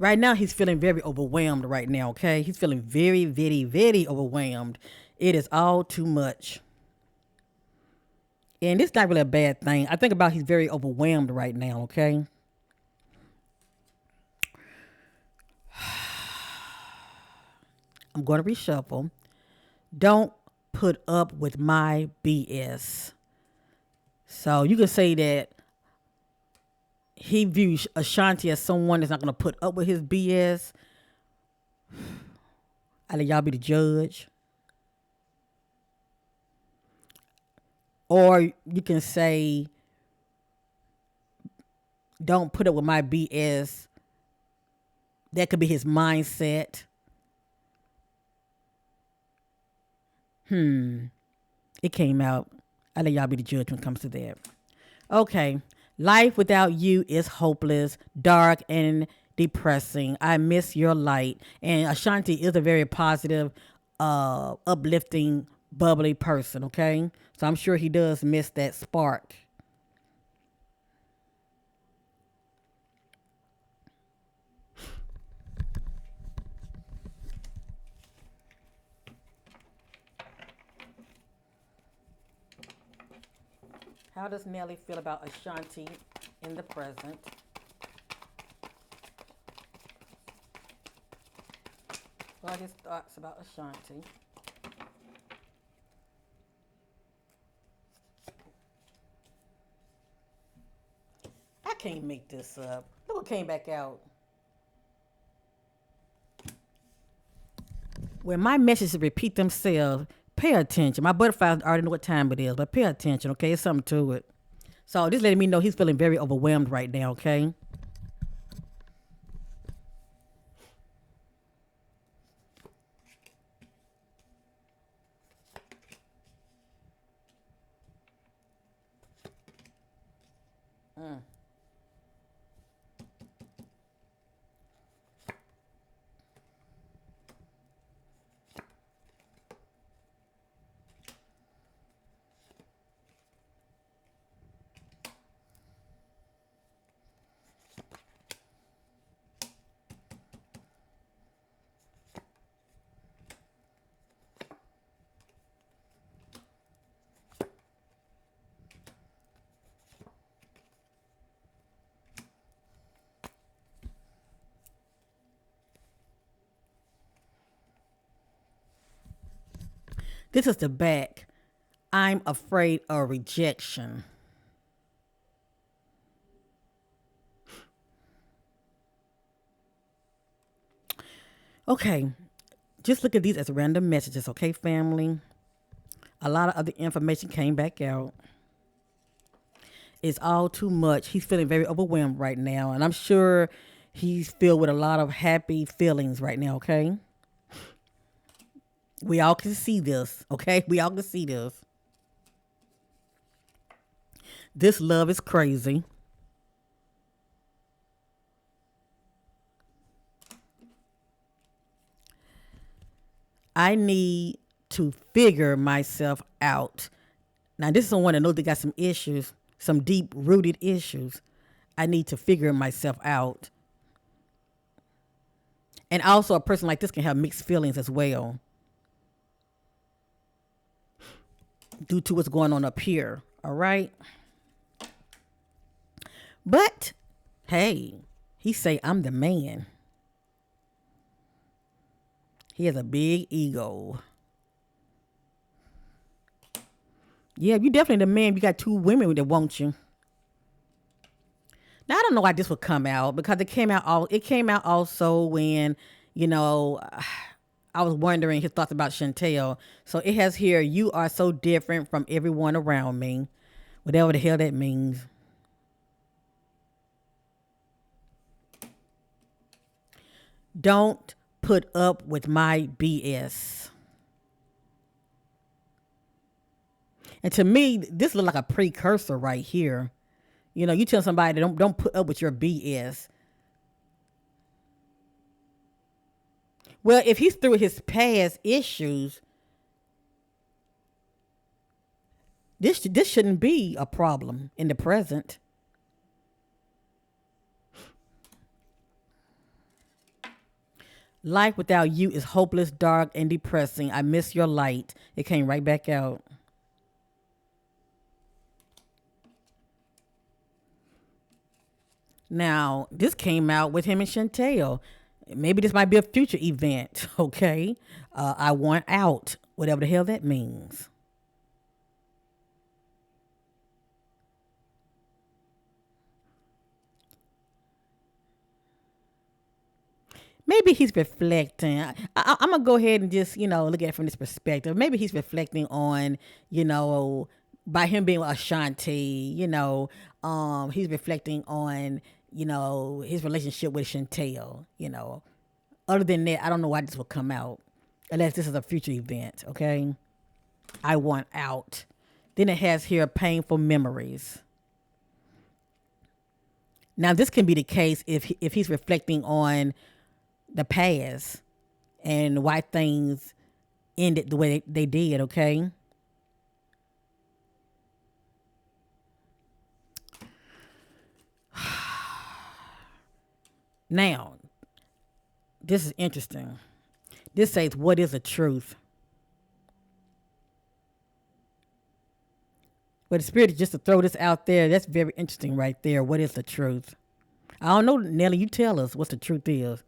Right now, he's feeling very overwhelmed right now, okay? He's feeling very, very, very overwhelmed. It is all too much. And it's not really a bad thing. I think about he's very overwhelmed right now, okay? I'm going to reshuffle. Don't put up with my BS. So you can say that he views Ashanti as someone that's not going to put up with his BS. I let y'all be the judge. Or you can say, don't put up with my BS. That could be his mindset. It came out. I let y'all be the judge when it comes to that. Okay. Life without you is hopeless, dark, and depressing. I miss your light. And Ashanti is a very positive, uplifting, bubbly person, okay? So I'm sure he does miss that spark. How does Nelly feel about Ashanti in the present? What are his thoughts about Ashanti? I can't make this up. Look what came back out. When my messages repeat themselves, pay attention. My butterflies already know what time it is, but pay attention, okay? It's something to it. So this letting me know he's feeling very overwhelmed right now, okay? This is the back. I'm afraid of rejection. Okay, just look at these as random messages, okay, family? A lot of other information came back out. It's all too much. He's feeling very overwhelmed right now, and I'm sure he's filled with a lot of happy feelings right now, okay? We all can see this, okay? We all can see this. This love is crazy. I need to figure myself out. Now, this is someone that knows they got some issues, some deep rooted issues. I need to figure myself out. And also, a person like this can have mixed feelings as well due to what's going on up here. All right. But hey, he say I'm the man. He has a big ego. Yeah, you definitely the man. You got two women that want you. Now I don't know why this would come out because it came out also when, you know, I was wondering his thoughts about Chantel. So it has here, you are so different from everyone around me. Whatever the hell that means. Don't put up with my BS. And to me, this looks like a precursor right here. You know, you tell somebody don't put up with your BS. Well, if he's through with his past issues, this shouldn't be a problem in the present. Life without you is hopeless, dark, and depressing. I miss your light. It came right back out. Now, this came out with him and Chantel. Maybe this might be a future event, okay? I want out, whatever the hell that means. Maybe he's reflecting. I'm gonna go ahead and just look at it from this perspective. Maybe he's reflecting on by him being with Ashanti. He's reflecting on his relationship with Chantel. Other than that, I don't know why this will come out unless this is a future event. Okay, I want out. Then it has here painful memories. Now this can be the case if he's reflecting on the past and why things ended the way they did, okay? Now, this is interesting. This says, what is the truth? But the spirit is just to throw this out there. That's very interesting right there. What is the truth? I don't know, Nelly. You tell us what the truth is.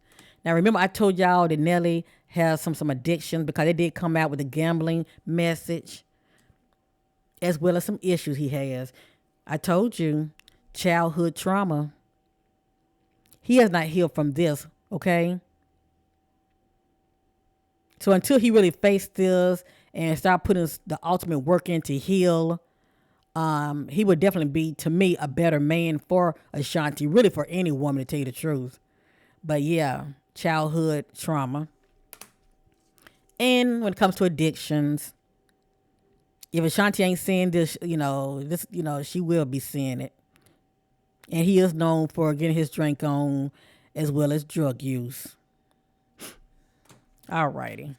Now, remember, I told y'all that Nelly has some addictions because they did come out with a gambling message as well as some issues he has. I told you, childhood trauma. He has not healed from this, okay? So until he really faced this and start putting the ultimate work in to heal, he would definitely be, to me, a better man for Ashanti, really for any woman, to tell you the truth. But yeah, childhood trauma. And when it comes to addictions, if Ashanti ain't seeing this, she will be seeing it. And he is known for getting his drink on as well as drug use. All righty.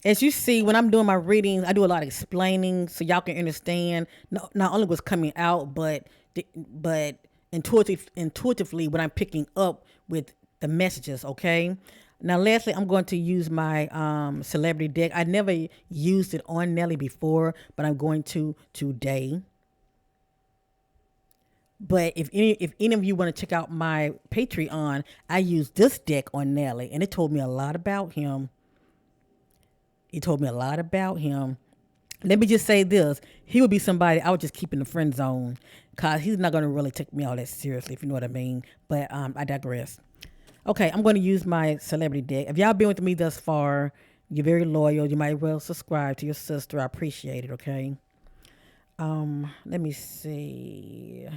As you see, when I'm doing my readings, I do a lot of explaining so y'all can understand not only what's coming out, but intuitively what I'm picking up with the messages. Okay. Now, lastly, I'm going to use my celebrity deck. I never used it on Nelly before, but I'm going to today. But if any of you want to check out my Patreon, I use this deck on Nelly, and it told me a lot about him. He told me a lot about him. Let me just say this. He would be somebody I would just keep in the friend zone because he's not going to really take me all that seriously, if you know what I mean. But I digress. Okay, I'm going to use my celebrity deck. If y'all been with me thus far, you're very loyal. You might well subscribe to your sister. I appreciate it, okay? Let me see.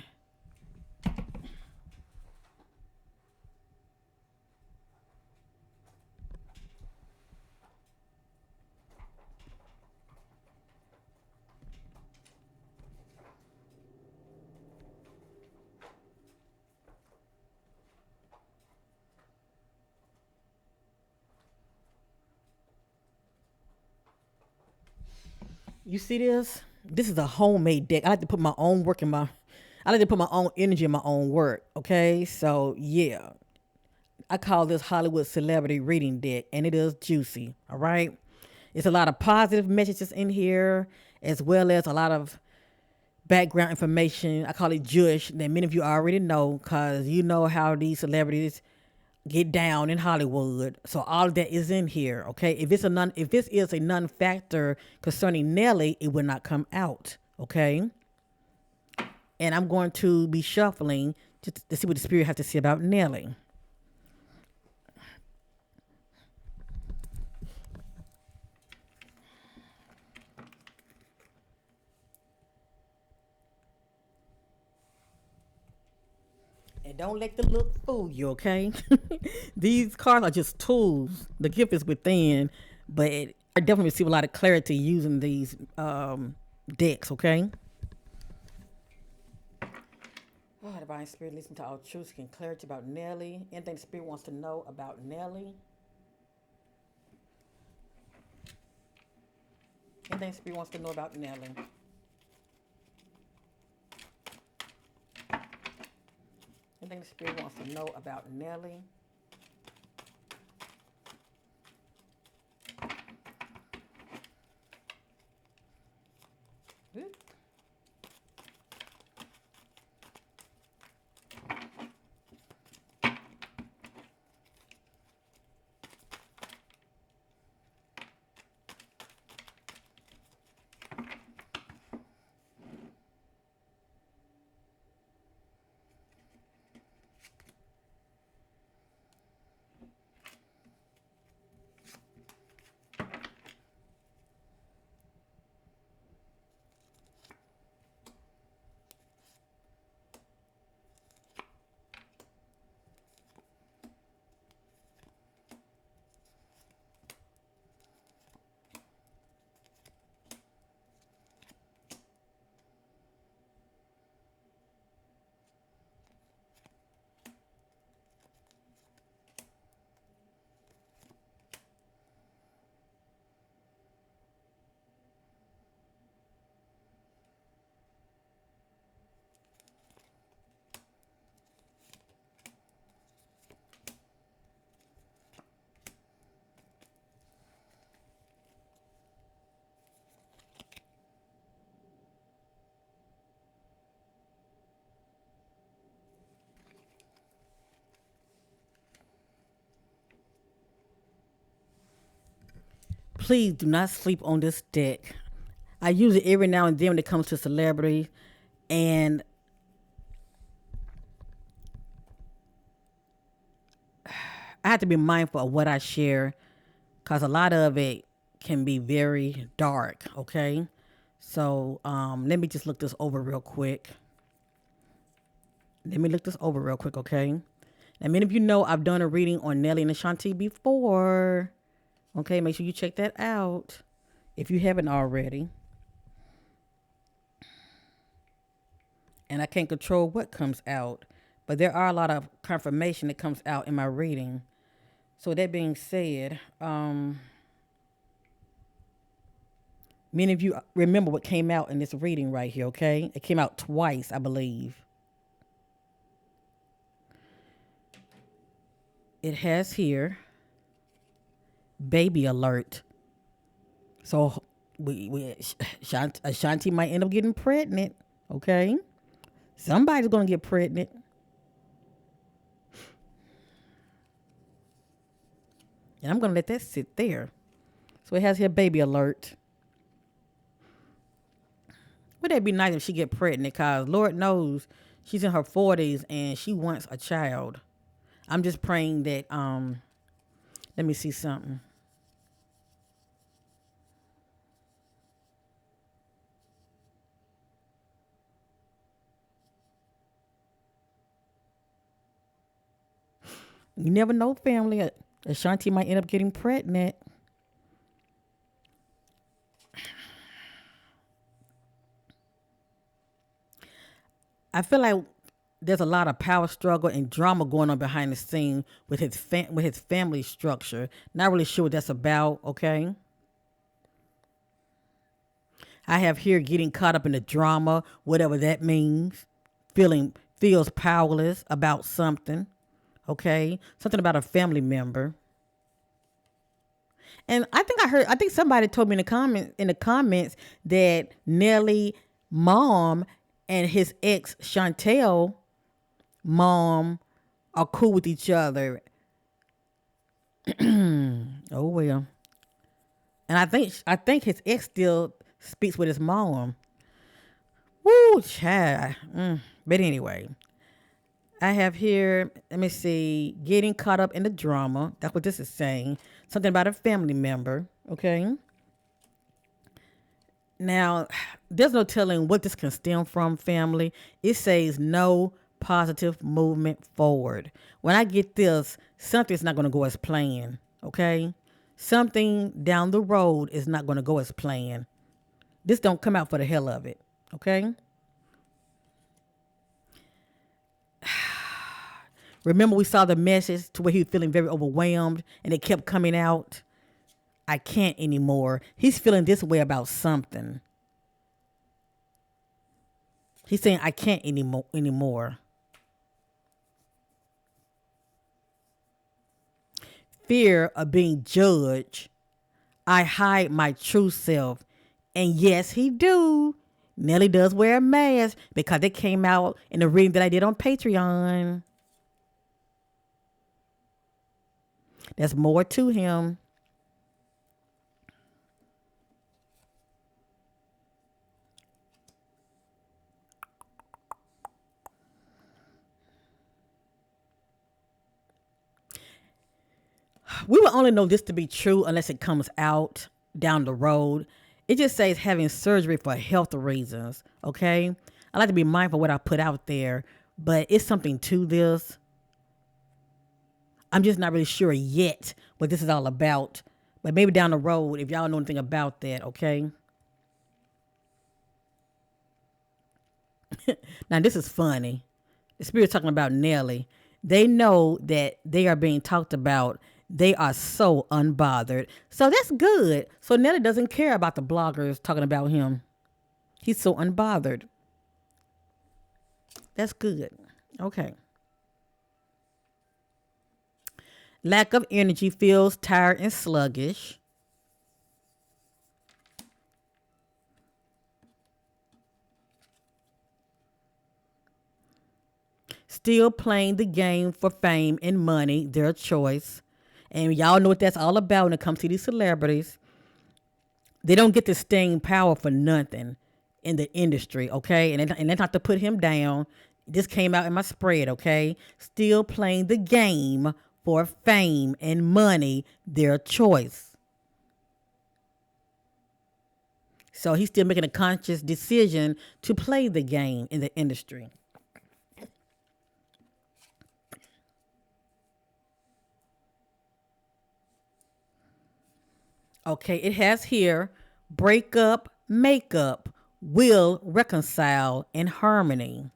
You see this? This is a homemade deck. I like to put my own work in my. I like to put my own energy in my own work. Okay, so yeah, I call this Hollywood celebrity reading deck, and it is juicy. All right, it's a lot of positive messages in here, as well as a lot of background information. I call it Jush that many of you already know, cause you know how these celebrities get down in Hollywood. So all of that is in here. Okay, if this is a non-factor concerning Nelly, it will not come out. Okay, and I'm going to be shuffling just to see what the spirit has to say about Nelly. And don't let the look fool you, okay? These cards are just tools. The gift is within, but I definitely receive a lot of clarity using these decks, okay? Oh, Divine Spirit, listen to all truth and clarity about Nelly. Anything the Spirit wants to know about Nelly. Anything the Spirit wants to know about Nelly. Anything the Spirit wants to know about Nelly. Please do not sleep on this deck. I use it every now and then when it comes to celebrity, and I have to be mindful of what I share because a lot of it can be very dark. Okay, so let me just look this over real quick. Let me look this over real quick. Okay, now many of you know I've done a reading on Nelly and Ashanti before. Okay, make sure you check that out if you haven't already. And I can't control what comes out, but there are a lot of confirmation that comes out in my reading. So that being said, many of you remember what came out in this reading right here, okay? It came out twice, I believe. It has here baby alert. So Ashanti might end up getting pregnant, okay? Somebody's going to get pregnant. And I'm going to let that sit there. So it has here baby alert. Would that be nice if she get pregnant? Because Lord knows she's in her 40s and she wants a child. I'm just praying that, let me see something. You never know, family. Ashanti might end up getting pregnant. I feel like there's a lot of power struggle and drama going on behind the scene with his family structure. Not really sure what that's about. Okay. I have here getting caught up in the drama, whatever that means. Feels powerless about something. Okay, something about a family member. And I think somebody told me in the comments that Nelly mom and his ex Chantel mom are cool with each other. Oh well. And I think his ex still speaks with his mom. Woo, child. But anyway, I have here, let me see, getting caught up in the drama. That's what this is saying. Something about a family member. Okay. Now, there's no telling what this can stem from, family. It says no positive movement forward. When I get this, something's not going to go as planned. Okay. Something down the road is not going to go as planned. This don't come out for the hell of it. Okay. Remember, we saw the message to where he was feeling very overwhelmed and it kept coming out. I can't anymore. He's feeling this way about something. He's saying, I can't anymore. Fear of being judged. I hide my true self. And yes, he do. Nelly does wear a mask because it came out in the reading that I did on Patreon. There's more to him. We will only know this to be true unless it comes out down the road. It just says having surgery for health reasons. Okay. I like to be mindful of what I put out there, but it's something to this. I'm just not really sure yet what this is all about. But maybe down the road, if y'all know anything about that, okay? Now, this is funny. The Spirit's talking about Nelly. They know that they are being talked about. They are so unbothered. So that's good. So Nelly doesn't care about the bloggers talking about him. He's so unbothered. That's good. Okay. Lack of energy, feels tired and sluggish. Still playing the game for fame and money, their choice. And y'all know what that's all about when it comes to these celebrities. They don't get the staying power for nothing in the industry, okay? And that's not to put him down. This came out in my spread, okay? Still playing the game for fame and money, their choice. So he's still making a conscious decision to play the game in the industry. Okay, it has here break up, make up, will reconcile in harmony.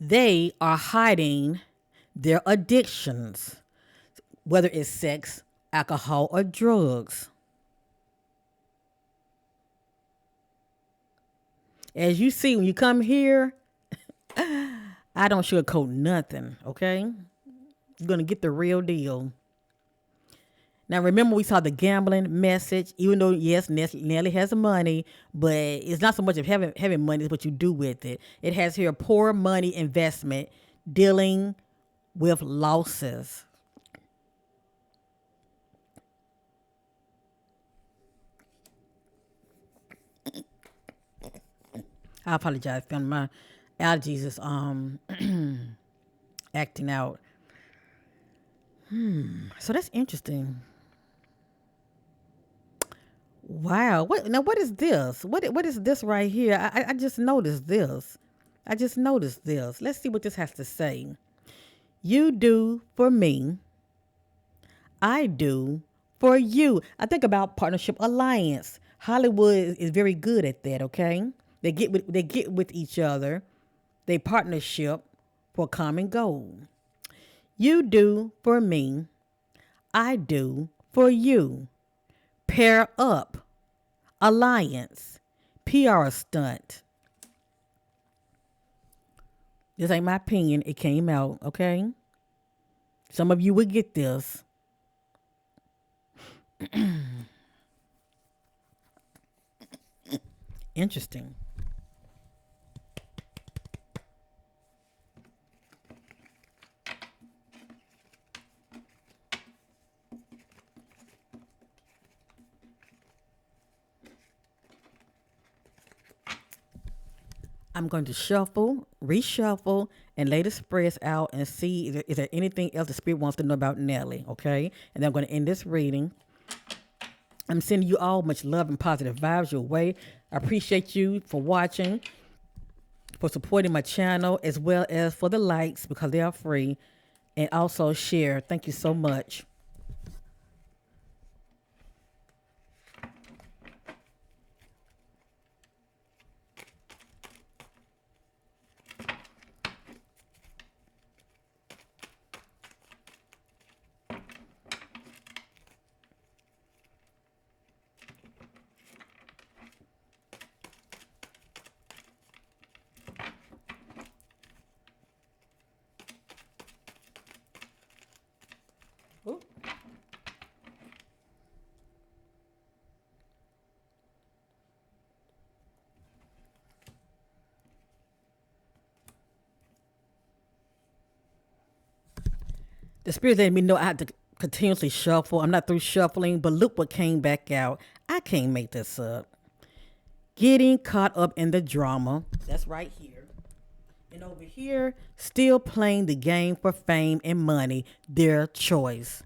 They are hiding their addictions, whether it's sex, alcohol, or drugs. As you see, when you come here, I don't sugarcoat nothing, okay? You're going to get the real deal. Now, remember, we saw the gambling message, even though, yes, Nelly has money, but it's not so much of having money, it's what you do with it. It has here poor money investment, dealing with losses. I apologize, family. My allergies is acting out. So that's interesting. Wow. What is this? What is this right here? I just noticed this. I just noticed this. Let's see what this has to say. You do for me. I do for you. I think about partnership alliance. Hollywood is very good at that, okay? They get with each other. They partnership, for a common goal. You do for me, I do for you. Pair up, alliance, PR stunt. This ain't my opinion. It came out, okay? Some of you would get this. Interesting. I'm going to shuffle, reshuffle, and lay the spreads out and see is there anything else the spirit wants to know about Nelly, okay? And then I'm going to end this reading. I'm sending you all much love and positive vibes your way. I appreciate you for watching, for supporting my channel, as well as for the likes because they are free, and also share. Thank you so much. Ooh. The spirit let me know I had to continuously shuffle. I'm not through shuffling, but look what came back out. I can't make this up. Getting caught up in the drama. That's right here. And over here, still playing the game for fame and money. Their choice.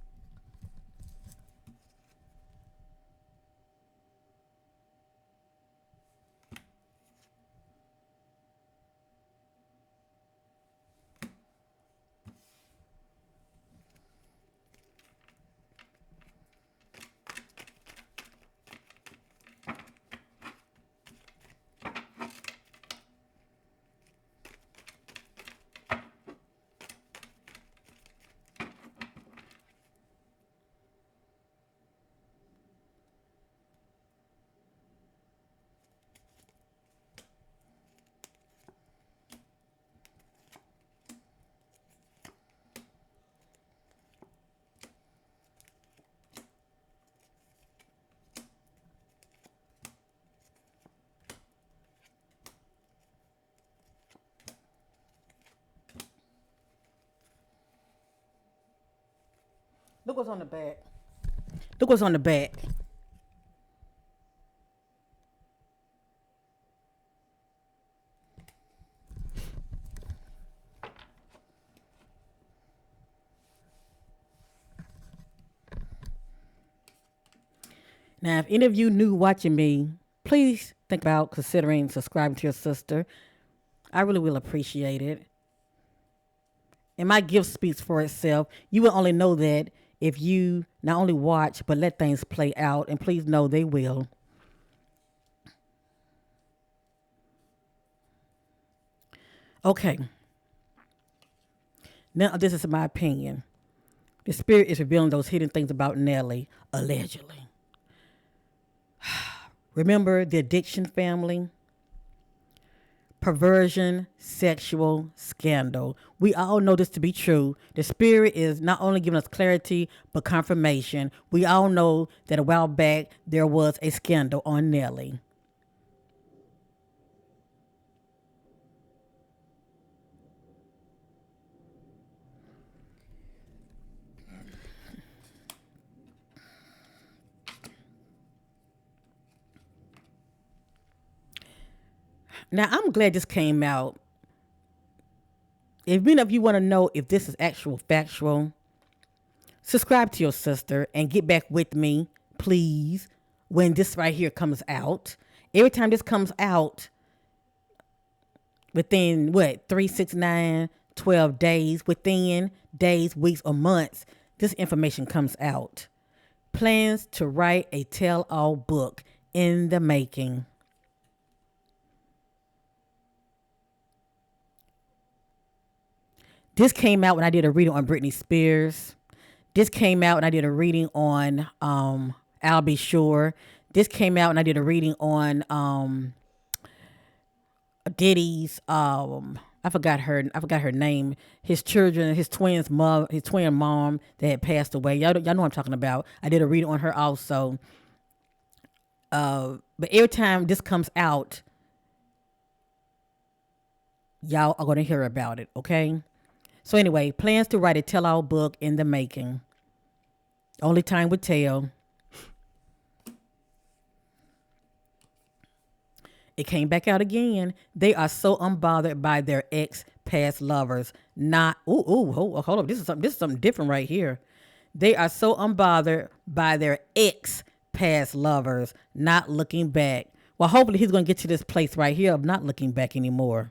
Look what's on the back. Look what's on the back. Now, if any of you new watching me, please think about considering subscribing to your sister. I really will appreciate it. And my gift speaks for itself. You will only know that if you not only watch, but let things play out. And please know they will. Okay. Now, this is my opinion. The spirit is revealing those hidden things about Nelly, allegedly. Remember the addiction family? Perversion, sexual scandal. We all know this to be true. The spirit is not only giving us clarity, but confirmation. We all know that a while back there was a scandal on Nelly. Now, I'm glad this came out. If any of you want to know if this is actual factual, subscribe to your sister and get back with me, please, when this right here comes out. Every time this comes out, within what, 3, 6, 9, 12 days, within days, weeks, or months, this information comes out. Plans to write a tell-all book in the making. This came out when I did a reading on Britney Spears. This came out and I did a reading on I'll Be Sure. This came out and I did a reading on Diddy's I forgot her name. His children, his twin mom that had passed away. Y'all know what I'm talking about. I did a reading on her also. But every time this comes out, y'all are gonna hear about it, okay? So anyway, plans to write a tell-all book in the making. Only time would tell. It came back out again. They are so unbothered by their ex past lovers. Not hold up. This is something different right here. They are so unbothered by their ex past lovers, not looking back. Well, hopefully he's gonna get to this place right here of not looking back anymore.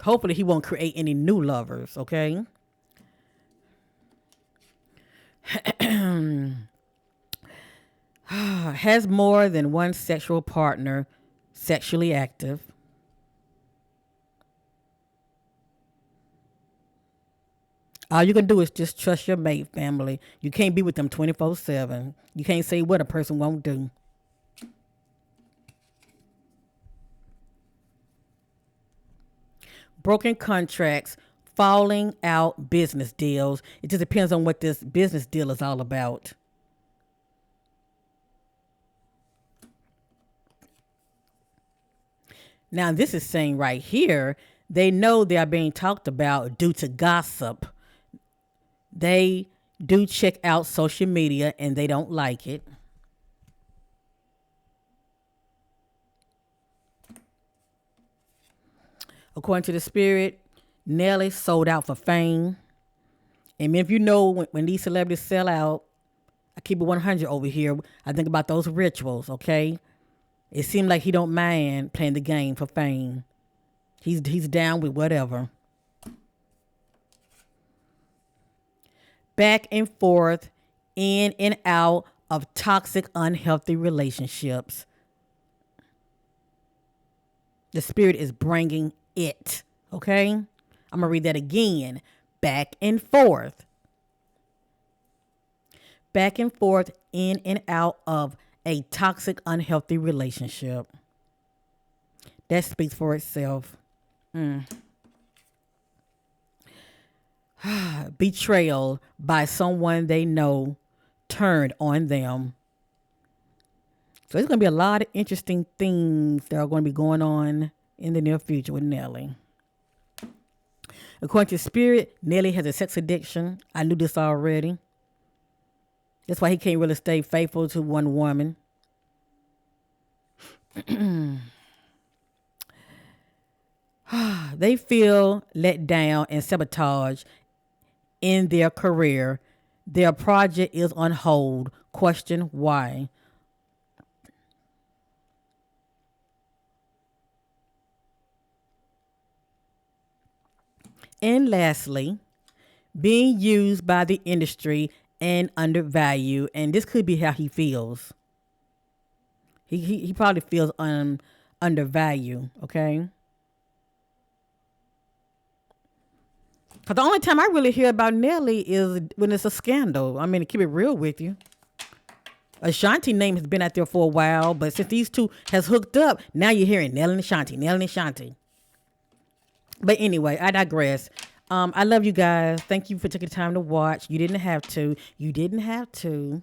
Hopefully he won't create any new lovers, okay? Has more than one sexual partner, sexually active. All you can do is just trust your mate, family. You can't be with them 24/7. You can't say what a person won't do. Broken contracts, falling out business deals. It just depends on what this business deal is all about. Now, this is saying right here, they know they are being talked about due to gossip. They do check out social media and they don't like it. According to the spirit, Nelly sold out for fame. And if you know when these celebrities sell out, I keep it 100 over here. I think about those rituals, okay? It seemed like he don't mind playing the game for fame. He's down with whatever. Back and forth, in and out of toxic, unhealthy relationships. The spirit is bringing it. Okay? I'm going to read that again. Back and forth. Back and forth, in and out of a toxic, unhealthy relationship. That speaks for itself. Betrayal by someone they know turned on them. So there's going to be a lot of interesting things that are going to be going on in the near future with Nelly. According to Spirit, Nelly has a sex addiction. I knew this already. That's why he can't really stay faithful to one woman. They feel let down and sabotaged in their career. Their project is on hold. Question why? And lastly, being used by the industry and undervalued. And this could be how he feels. He probably feels undervalued, okay? Because the only time I really hear about Nelly is when it's a scandal. I mean, to keep it real with you. Ashanti name has been out there for a while, but since these two has hooked up, now you're hearing Nelly and Ashanti, Nelly and Ashanti. But anyway, I digress. I love you guys. Thank you for taking time to watch. You didn't have to. You didn't have to.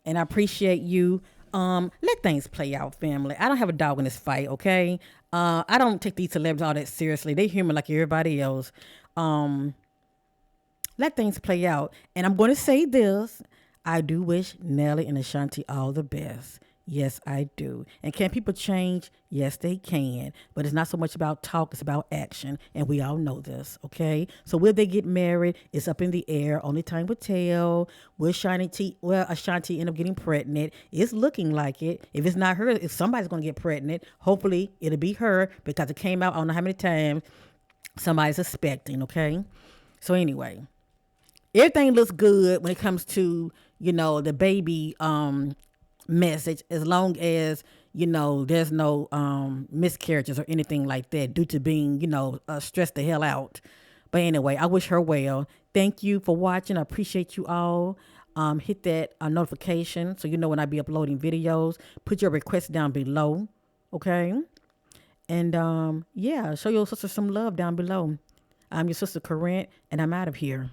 And I appreciate you. Let things play out, family. I don't have a dog in this fight, okay? I don't take these celebrities all that seriously. They human like everybody else. Let things play out. And I'm going to say this. I do wish Nelly and Ashanti all the best. Yes, I do. And can people change? Yes, they can. But it's not so much about talk, it's about action. And we all know this, okay? So will they get married? It's up in the air. Only time will tell. Will Ashanti end up getting pregnant? It's looking like it. If it's not her, if somebody's going to get pregnant, hopefully it'll be her because it came out I don't know how many times somebody's suspecting, okay? So anyway, everything looks good when it comes to, the baby message, as long as there's no miscarriages or anything like that due to being, stressed the hell out. But anyway, I wish her well. Thank you for watching. I appreciate you all. Hit that notification so you know when I be uploading videos. Put your requests down below, okay? And yeah, show your sister some love down below. I'm your sister Corinne, and I'm out of here.